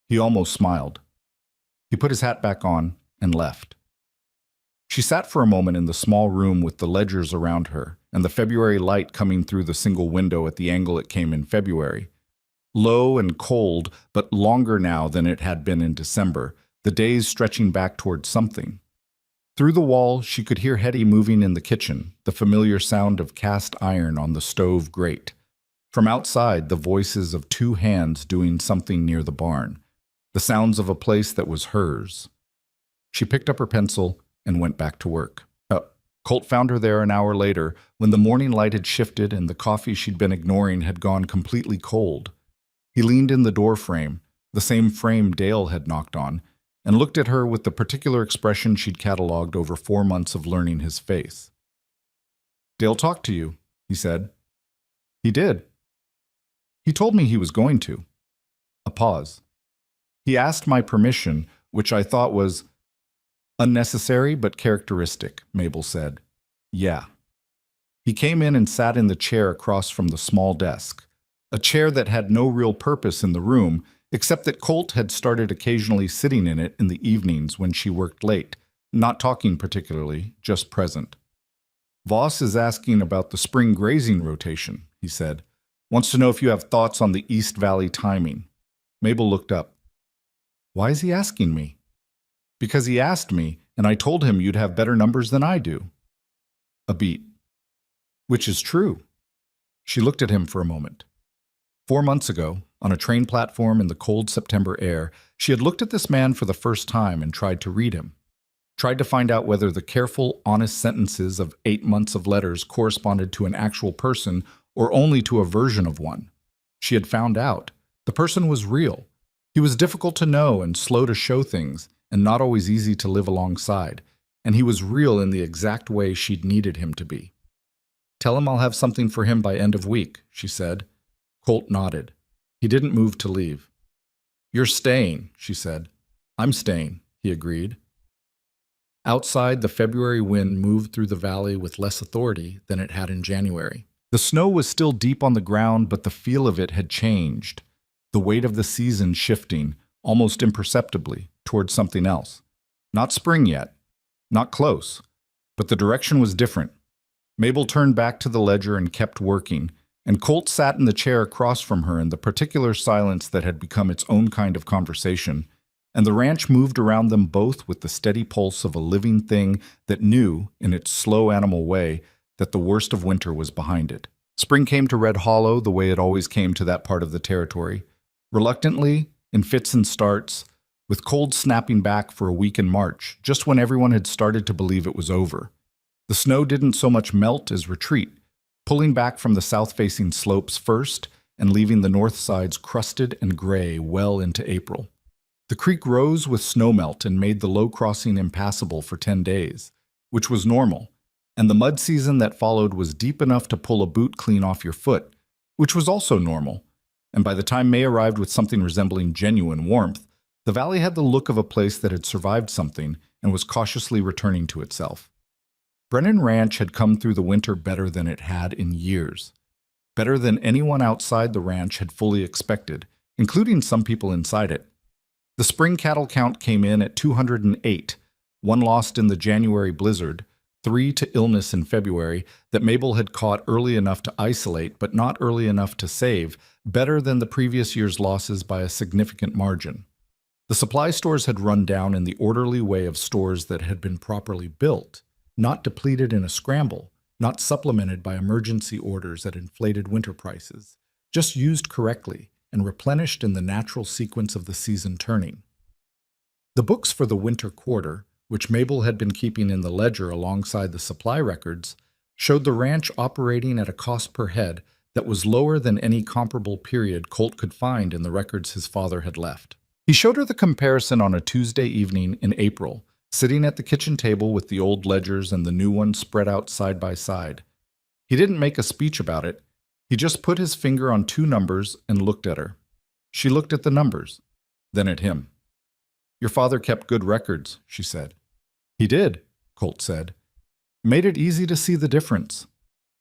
He almost smiled. He put his hat back on and left. She sat for a moment in the small room with the ledgers around her and the February light coming through the single window at the angle it came in February. Low and cold, but longer now than it had been in December, the days stretching back toward something. Through the wall, she could hear Hetty moving in the kitchen, the familiar sound of cast iron on the stove grate. From outside, the voices of two hands doing something near the barn, the sounds of a place that was hers. She picked up her pencil and went back to work. Colt found her there an hour later, when the morning light had shifted and the coffee she'd been ignoring had gone completely cold. He leaned in the door frame, the same frame Dale had knocked on, and looked at her with the particular expression she'd catalogued over 4 months of learning his face. "Dale talked to you," he said. "He did. He told me he was going to." A pause. "He asked my permission, which I thought was unnecessary but characteristic," Mabel said. "Yeah." He came in and sat in the chair across from the small desk, a chair that had no real purpose in the room, except that Colt had started occasionally sitting in it in the evenings when she worked late, not talking particularly, just present. "Voss is asking about the spring grazing rotation," he said. "Wants to know if you have thoughts on the East Valley timing." Mabel looked up. "Why is he asking me?" "Because he asked me, and I told him you'd have better numbers than I do." A beat. "Which is true." She looked at him for a moment. 4 months ago, on a train platform in the cold September air, she had looked at this man for the first time and tried to read him. Tried to find out whether the careful, honest sentences of 8 months of letters corresponded to an actual person or only to a version of one. She had found out. The person was real. He was difficult to know and slow to show things, and not always easy to live alongside, and he was real in the exact way she'd needed him to be. "Tell him I'll have something for him by end of week," she said. Colt nodded. He didn't move to leave. "You're staying," she said. "I'm staying," he agreed. Outside, the February wind moved through the valley with less authority than it had in January. The snow was still deep on the ground, but the feel of it had changed, the weight of the season shifting, almost imperceptibly, towards something else. Not spring yet, not close, but the direction was different. Mabel turned back to the ledger and kept working, and Colt sat in the chair across from her in the particular silence that had become its own kind of conversation, and the ranch moved around them both with the steady pulse of a living thing that knew, in its slow animal way, that the worst of winter was behind it. Spring came to Red Hollow the way it always came to that part of the territory, reluctantly, in fits and starts, with cold snapping back for a week in March, just when everyone had started to believe it was over. The snow didn't so much melt as retreat, pulling back from the south-facing slopes first and leaving the north sides crusted and gray well into April. The creek rose with snowmelt and made the low crossing impassable for 10 days, which was normal, and the mud season that followed was deep enough to pull a boot clean off your foot, which was also normal. And by the time May arrived with something resembling genuine warmth, the valley had the look of a place that had survived something and was cautiously returning to itself. Brennan Ranch had come through the winter better than it had in years. Better than anyone outside the ranch had fully expected, including some people inside it. The spring cattle count came in at 208, one lost in the January blizzard, 3 to illness in February that Mabel had caught early enough to isolate but not early enough to save, better than the previous year's losses by a significant margin. The supply stores had run down in the orderly way of stores that had been properly built, not depleted in a scramble, not supplemented by emergency orders at inflated winter prices, just used correctly and replenished in the natural sequence of the season turning. The books for the winter quarter, which Mabel had been keeping in the ledger alongside the supply records, showed the ranch operating at a cost per head that was lower than any comparable period Colt could find in the records his father had left. He showed her the comparison on a Tuesday evening in April, sitting at the kitchen table with the old ledgers and the new ones spread out side by side. He didn't make a speech about it. He just put his finger on 2 numbers and looked at her. She looked at the numbers, then at him. "Your father kept good records," she said. "He did," Colt said. "Made it easy to see the difference."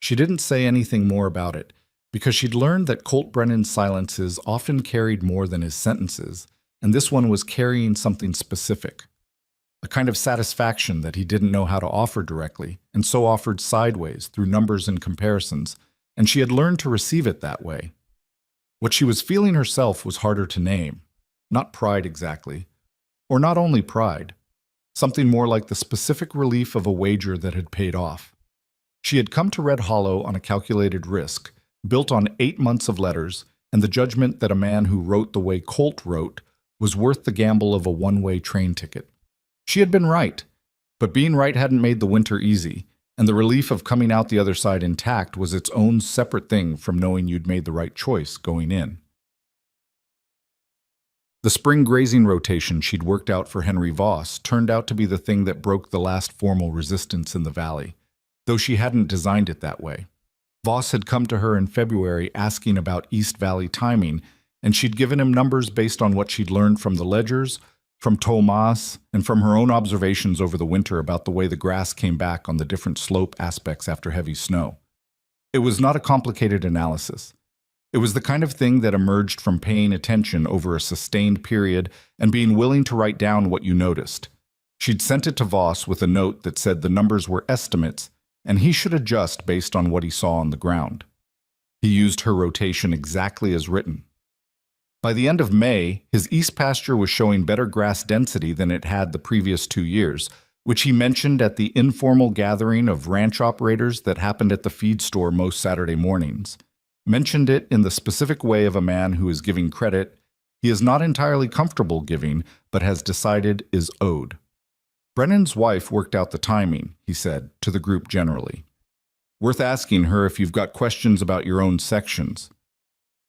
She didn't say anything more about it, because she'd learned that Colt Brennan's silences often carried more than his sentences, and this one was carrying something specific. A kind of satisfaction that he didn't know how to offer directly, and so offered sideways through numbers and comparisons, and she had learned to receive it that way. What she was feeling herself was harder to name. Not pride exactly. Or not only pride. Something more like the specific relief of a wager that had paid off. She had come to Red Hollow on a calculated risk, built on 8 months of letters, and the judgment that a man who wrote the way Colt wrote was worth the gamble of a one-way train ticket. She had been right, but being right hadn't made the winter easy, and the relief of coming out the other side intact was its own separate thing from knowing you'd made the right choice going in. The spring grazing rotation she'd worked out for Henry Voss turned out to be the thing that broke the last formal resistance in the valley, though she hadn't designed it that way. Voss had come to her in February asking about East Valley timing, and she'd given him numbers based on what she'd learned from the ledgers, from Tomas, and from her own observations over the winter about the way the grass came back on the different slope aspects after heavy snow. It was not a complicated analysis. It was the kind of thing that emerged from paying attention over a sustained period and being willing to write down what you noticed. She'd sent it to Voss with a note that said the numbers were estimates, and he should adjust based on what he saw on the ground. He used her rotation exactly as written. By the end of May, his east pasture was showing better grass density than it had the previous 2 years, which he mentioned at the informal gathering of ranch operators that happened at the feed store most Saturday mornings. Mentioned it in the specific way of a man who is giving credit he is not entirely comfortable giving, but has decided is owed. Brennan's wife worked out the timing, he said, to the group generally. Worth asking her if you've got questions about your own sections.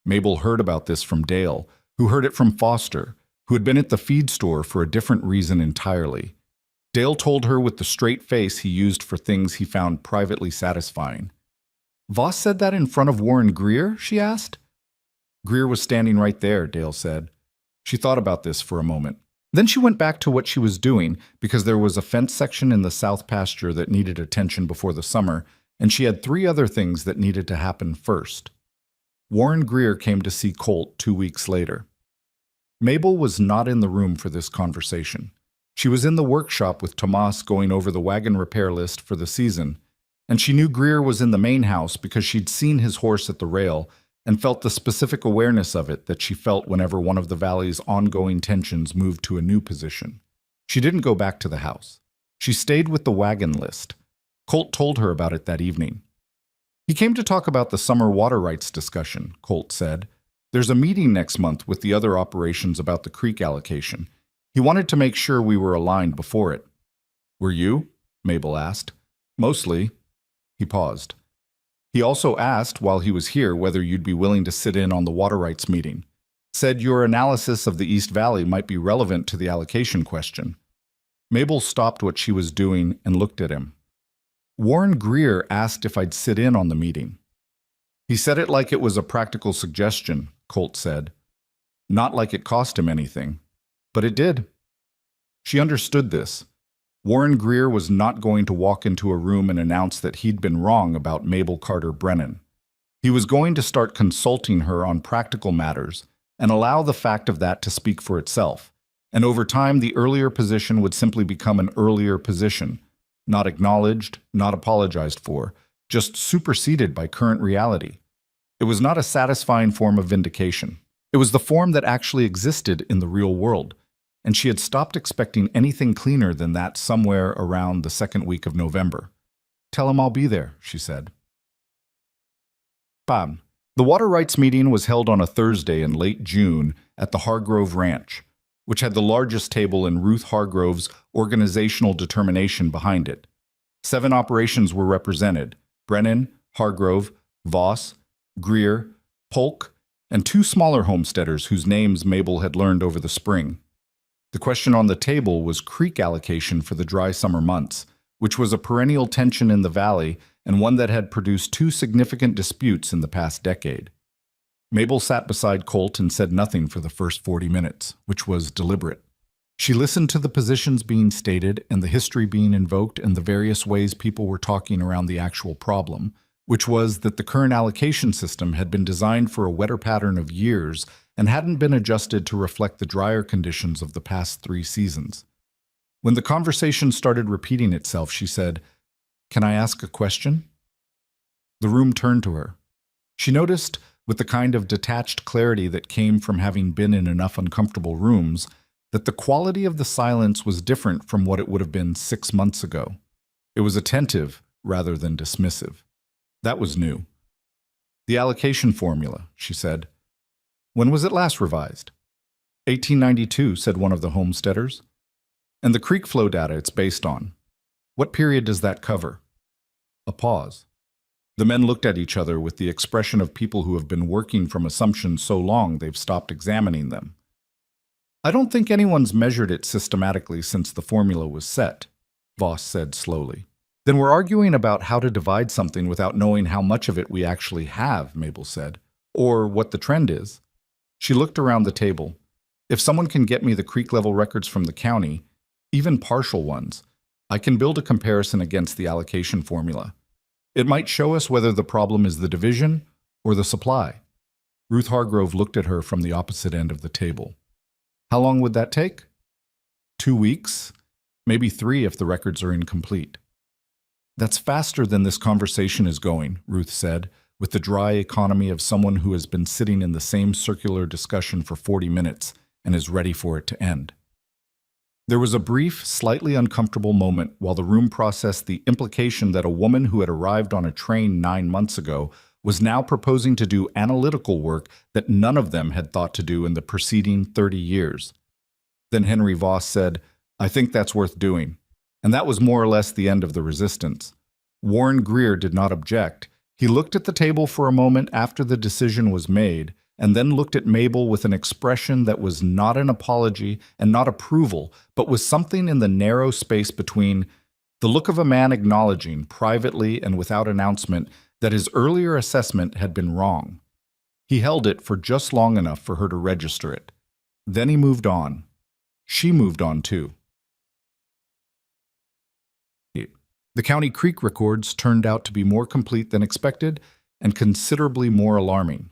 Mabel heard about this from Dale, who heard it from Foster, who had been at the feed store for a different reason entirely. Dale told her with the straight face he used for things he found privately satisfying. "Voss said that in front of Warren Greer?" she asked. Greer was standing right there, Dale said. She thought about this for a moment. Then she went back to what she was doing, because there was a fence section in the south pasture that needed attention before the summer, and she had 3 other things that needed to happen first. Warren Greer came to see Colt 2 weeks later. Mabel was not in the room for this conversation. She was in the workshop with Tomas going over the wagon repair list for the season, and she knew Greer was in the main house because she'd seen his horse at the rail and felt the specific awareness of it that she felt whenever one of the valley's ongoing tensions moved to a new position. She didn't go back to the house. She stayed with the wagon list. Colt told her about it that evening. "He came to talk about the summer water rights discussion," Colt said. "There's a meeting next month with the other operations about the creek allocation. He wanted to make sure we were aligned before it." "Were you?" Mabel asked. "Mostly." He paused. He also asked while he was here whether you'd be willing to sit in on the water rights meeting. Said your analysis of the East Valley might be relevant to the allocation question. Mabel stopped what she was doing and looked at him. Warren Greer asked if I'd sit in on the meeting. He said it like it was a practical suggestion, Colt said. Not like it cost him anything. But it did. She understood this. Warren Greer was not going to walk into a room and announce that he'd been wrong about Mabel Carter Brennan. He was going to start consulting her on practical matters and allow the fact of that to speak for itself. And over time, the earlier position would simply become an earlier position, not acknowledged, not apologized for, just superseded by current reality. It was not a satisfying form of vindication. It was the form that actually existed in the real world, and she had stopped expecting anything cleaner than that somewhere around the second week of November. Tell him I'll be there, she said. Bam. The water rights meeting was held on a Thursday in late June at the Hargrove Ranch, which had the largest table in Ruth Hargrove's organizational determination behind it. 7 operations were represented: Brennan, Hargrove, Voss, Greer, Polk, and 2 smaller homesteaders whose names Mabel had learned over the spring. The question on the table was creek allocation for the dry summer months, which was a perennial tension in the valley and one that had produced 2 significant disputes in the past decade. Mabel sat beside Colt and said nothing for the first 40 minutes, which was deliberate. She listened to the positions being stated and the history being invoked and the various ways people were talking around the actual problem, which was that the current allocation system had been designed for a wetter pattern of years and hadn't been adjusted to reflect the drier conditions of the past 3 seasons. When the conversation started repeating itself, she said, "Can I ask a question?" The room turned to her. She noticed, with the kind of detached clarity that came from having been in enough uncomfortable rooms, that the quality of the silence was different from what it would have been 6 months ago. It was attentive rather than dismissive. That was new. "The allocation formula," she said. "When was it last revised?" 1892, said one of the homesteaders. "And the creek flow data it's based on. What period does that cover?" A pause. The men looked at each other with the expression of people who have been working from assumptions so long they've stopped examining them. "I don't think anyone's measured it systematically since the formula was set," Voss said slowly. "Then we're arguing about how to divide something without knowing how much of it we actually have," Mabel said, "or what the trend is." She looked around the table. "If someone can get me the creek-level records from the county, even partial ones, I can build a comparison against the allocation formula. It might show us whether the problem is the division or the supply." Ruth Hargrove looked at her from the opposite end of the table. "How long would that take?" 2 weeks, maybe 3 if the records are incomplete. "That's faster than this conversation is going," Ruth said, with the dry economy of someone who has been sitting in the same circular discussion for 40 minutes and is ready for it to end. There was a brief, slightly uncomfortable moment while the room processed the implication that a woman who had arrived on a train 9 months ago was now proposing to do analytical work that none of them had thought to do in the preceding 30 years. Then Henry Voss said, "I think that's worth doing." And that was more or less the end of the resistance. Warren Greer did not object. He looked at the table for a moment after the decision was made, and then looked at Mabel with an expression that was not an apology and not approval, but was something in the narrow space between the look of a man acknowledging, privately and without announcement, that his earlier assessment had been wrong. He held it for just long enough for her to register it. Then he moved on. She moved on too. The County Creek records turned out to be more complete than expected and considerably more alarming.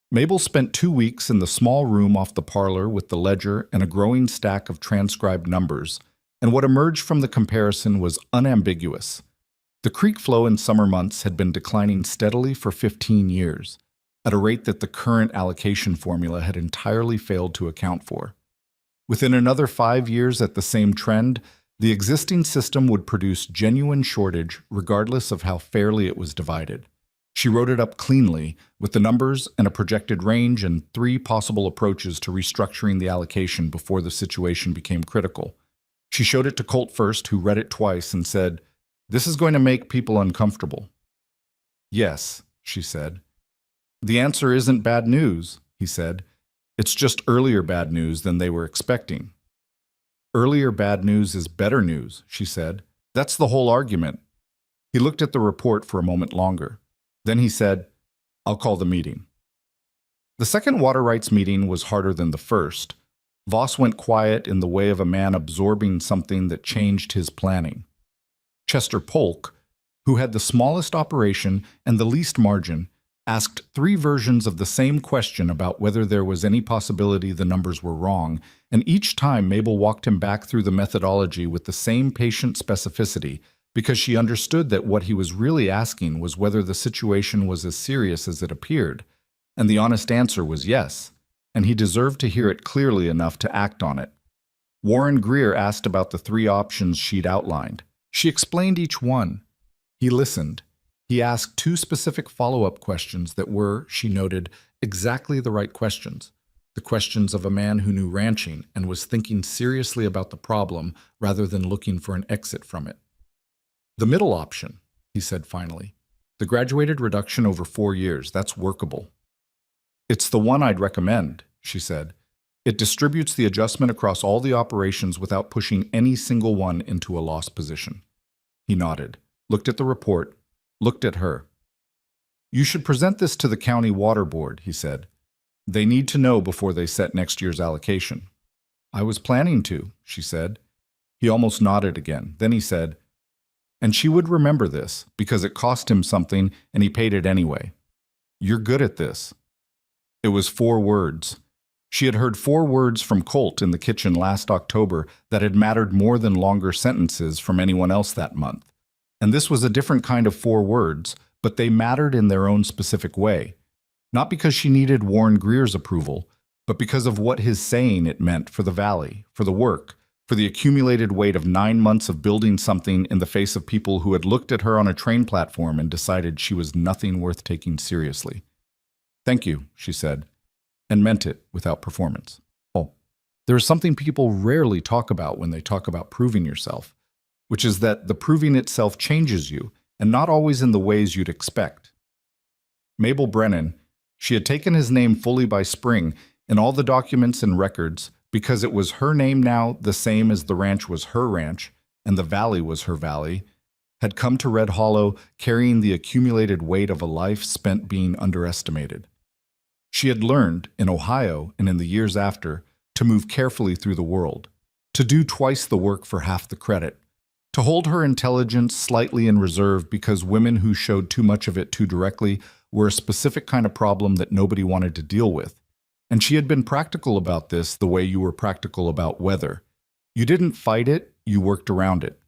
Mabel spent 2 weeks in the small room off the parlor with the ledger and a growing stack of transcribed numbers, and what emerged from the comparison was unambiguous. The creek flow in summer months had been declining steadily for 15 years, at a rate that the current allocation formula had entirely failed to account for. Within another 5 years at the same trend, the existing system would produce genuine shortage regardless of how fairly it was divided. She wrote it up cleanly, with the numbers and a projected range and 3 possible approaches to restructuring the allocation before the situation became critical. She showed it to Colt first, who read it twice and said, "This is going to make people uncomfortable." Yes, she said. The answer isn't bad news, he said. It's just earlier bad news than they were expecting. Earlier bad news is better news, she said. That's the whole argument. He looked at the report for a moment longer. Then he said, I'll call the meeting. The second water rights meeting was harder than the first. Voss went quiet in the way of a man absorbing something that changed his planning. Chester Polk, who had the smallest operation and the least margin, asked 3 versions of the same question about whether there was any possibility the numbers were wrong, and each time Mabel walked him back through the methodology with the same patient specificity, because she understood that what he was really asking was whether the situation was as serious as it appeared, and the honest answer was yes, and he deserved to hear it clearly enough to act on it. Warren Greer asked about the 3 options she'd outlined. She explained each one. He listened. He asked 2 specific follow-up questions that were, she noted, exactly the right questions. The questions of a man who knew ranching and was thinking seriously about the problem rather than looking for an exit from it. The middle option, he said finally. The graduated reduction over 4 years, that's workable. It's the one I'd recommend, she said. It distributes the adjustment across all the operations without pushing any single one into a loss position. He nodded, looked at the report, looked at her. You should present this to the county water board, he said. They need to know before they set next year's allocation. I was planning to, she said. He almost nodded again. Then he said, and she would remember this, because it cost him something and he paid it anyway. You're good at this. It was 4 words. She had heard 4 words from Colt in the kitchen last October that had mattered more than longer sentences from anyone else that month. And this was a different kind of 4 words, but they mattered in their own specific way. Not because she needed Warren Greer's approval, but because of what his saying it meant for the valley, for the work, for the accumulated weight of 9 months of building something in the face of people who had looked at her on a train platform and decided she was nothing worth taking seriously. Thank you, she said, and meant it without performance. Oh, there is something people rarely talk about when they talk about proving yourself, which is that the proving itself changes you, and not always in the ways you'd expect. Mabel Brennan, she had taken his name fully by spring in all the documents and records because it was her name now, the same as the ranch was her ranch and the valley was her valley, had come to Red Hollow carrying the accumulated weight of a life spent being underestimated. She had learned, in Ohio and in the years after, to move carefully through the world, to do twice the work for half the credit, to hold her intelligence slightly in reserve because women who showed too much of it too directly were a specific kind of problem that nobody wanted to deal with. And she had been practical about this the way you were practical about weather. You didn't fight it, you worked around it.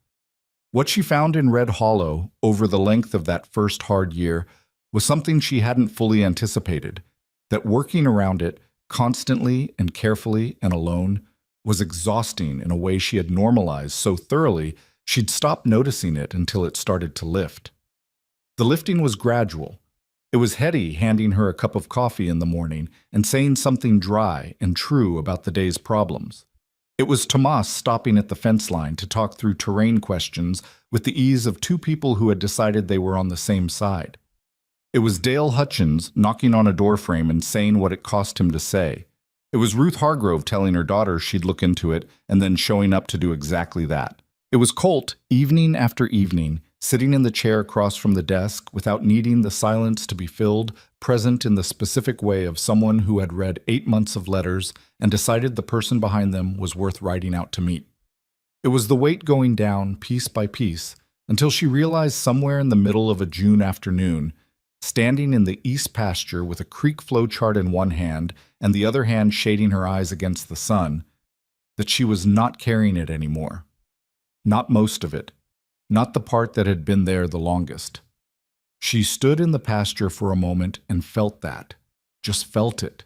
What she found in Red Hollow over the length of that first hard year was something she hadn't fully anticipated, that working around it, constantly and carefully and alone, was exhausting in a way she had normalized so thoroughly she'd stopped noticing it until it started to lift. The lifting was gradual. It was Hetty handing her a cup of coffee in the morning and saying something dry and true about the day's problems. It was Tomas stopping at the fence line to talk through terrain questions with the ease of 2 people who had decided they were on the same side. It was Dale Hutchins knocking on a doorframe and saying what it cost him to say. It was Ruth Hargrove telling her daughter she'd look into it and then showing up to do exactly that. It was Colt, evening after evening, sitting in the chair across from the desk without needing the silence to be filled, present in the specific way of someone who had read 8 months of letters and decided the person behind them was worth writing out to meet. It was the weight going down piece by piece until she realized somewhere in the middle of a June afternoon, standing in the east pasture with a creek flow chart in one hand and the other hand shading her eyes against the sun, that she was not carrying it anymore. Not most of it. Not the part that had been there the longest. She stood in the pasture for a moment and felt that. Just felt it.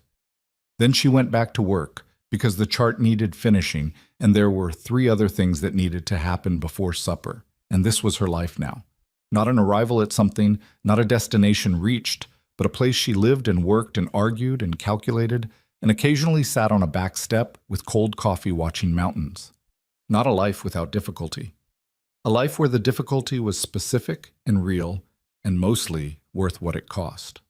Then she went back to work because the chart needed finishing and there were 3 other things that needed to happen before supper. And this was her life now. Not an arrival at something, not a destination reached, but a place she lived and worked and argued and calculated and occasionally sat on a back step with cold coffee watching mountains. Not a life without difficulty. A life where the difficulty was specific and real and mostly worth what it cost.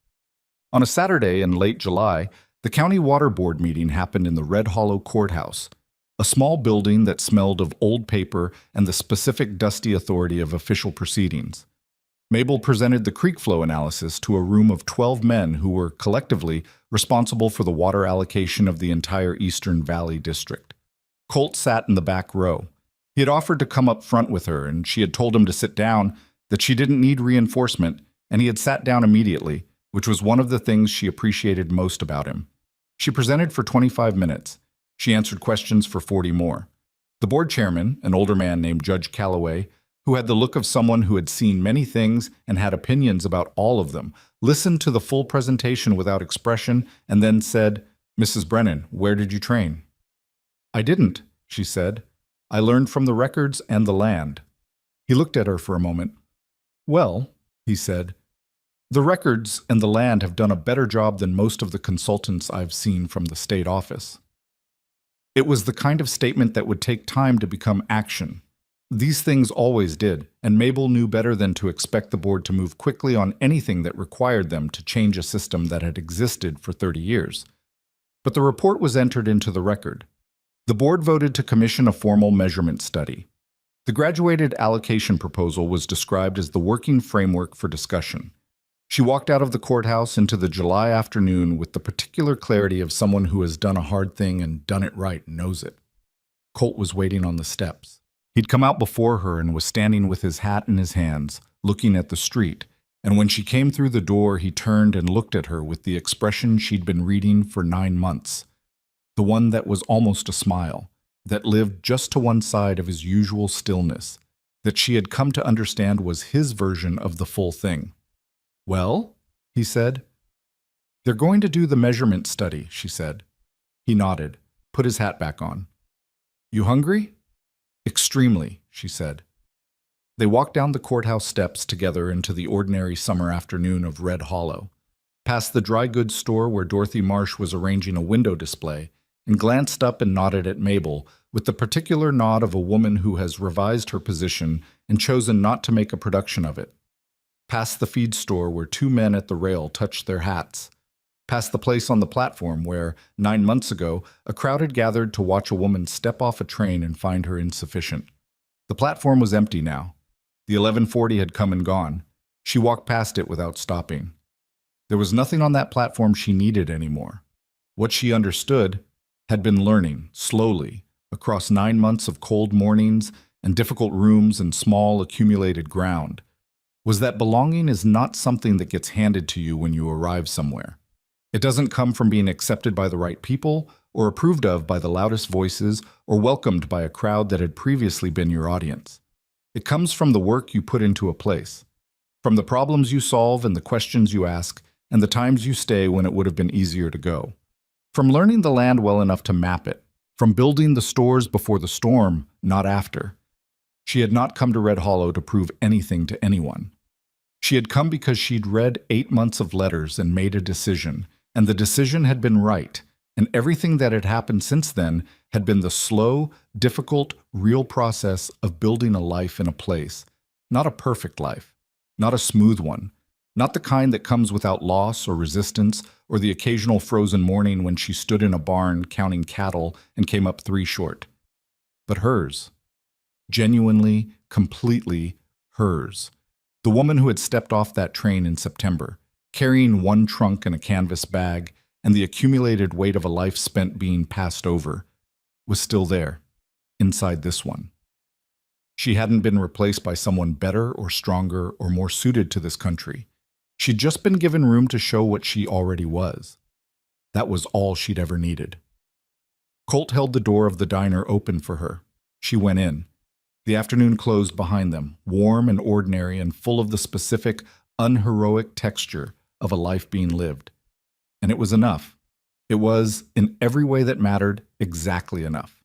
On a Saturday in late July, the County Water Board meeting happened in the Red Hollow Courthouse, a small building that smelled of old paper and the specific dusty authority of official proceedings. Mabel presented the creek flow analysis to a room of 12 men who were, collectively, responsible for the water allocation of the entire Eastern Valley District. Colt sat in the back row. He had offered to come up front with her, and she had told him to sit down, that she didn't need reinforcement, and he had sat down immediately, which was one of the things she appreciated most about him. She presented for 25 minutes. She answered questions for 40 more. The board chairman, an older man named Judge Calloway, who had the look of someone who had seen many things and had opinions about all of them, listened to the full presentation without expression and then said, "Mrs. Brennan, where did you train?" "I didn't," she said. "I learned from the records and the land." He looked at her for a moment. "Well," he said, "the records and the land have done a better job than most of the consultants I've seen from the state office." It was the kind of statement that would take time to become action. These things always did, and Mabel knew better than to expect the board to move quickly on anything that required them to change a system that had existed for 30 years. But the report was entered into the record. The board voted to commission a formal measurement study. The graduated allocation proposal was described as the working framework for discussion. She walked out of the courthouse into the July afternoon with the particular clarity of someone who has done a hard thing and done it right and knows it. Colt was waiting on the steps. He'd come out before her and was standing with his hat in his hands, looking at the street, and when she came through the door, he turned and looked at her with the expression she'd been reading for 9 months, the one that was almost a smile, that lived just to one side of his usual stillness, that she had come to understand was his version of the full thing. "Well?" he said. "They're going to do the measurement study," she said. He nodded, put his hat back on. "You hungry?" "Extremely," she said. They walked down the courthouse steps together into the ordinary summer afternoon of Red Hollow, past the dry goods store where Dorothy Marsh was arranging a window display, and glanced up and nodded at Mabel with the particular nod of a woman who has revised her position and chosen not to make a production of it. Past the feed store where 2 men at the rail touched their hats. Past the place on the platform where, 9 months ago, a crowd had gathered to watch a woman step off a train and find her insufficient. The platform was empty now. The 1140 had come and gone. She walked past it without stopping. There was nothing on that platform she needed anymore. What she understood had been learning, slowly, across 9 months of cold mornings and difficult rooms and small accumulated ground, was that belonging is not something that gets handed to you when you arrive somewhere. It doesn't come from being accepted by the right people, or approved of by the loudest voices, or welcomed by a crowd that had previously been your audience. It comes from the work you put into a place, from the problems you solve and the questions you ask, and the times you stay when it would have been easier to go. From learning the land well enough to map it, from building the stores before the storm, not after. She had not come to Red Hollow to prove anything to anyone. She had come because she'd read 8 months of letters and made a decision, and the decision had been right, and everything that had happened since then had been the slow, difficult, real process of building a life in a place. Not a perfect life, not a smooth one, not the kind that comes without loss or resistance or the occasional frozen morning when she stood in a barn counting cattle and came up 3 short. But hers. Genuinely, completely hers. The woman who had stepped off that train in September, carrying 1 trunk and a canvas bag, and the accumulated weight of a life spent being passed over, was still there, inside this one. She hadn't been replaced by someone better or stronger or more suited to this country. She'd just been given room to show what she already was. That was all she'd ever needed. Colt held the door of the diner open for her. She went in. The afternoon closed behind them, warm and ordinary and full of the specific, unheroic texture of a life being lived. And it was enough. It was, in every way that mattered, exactly enough.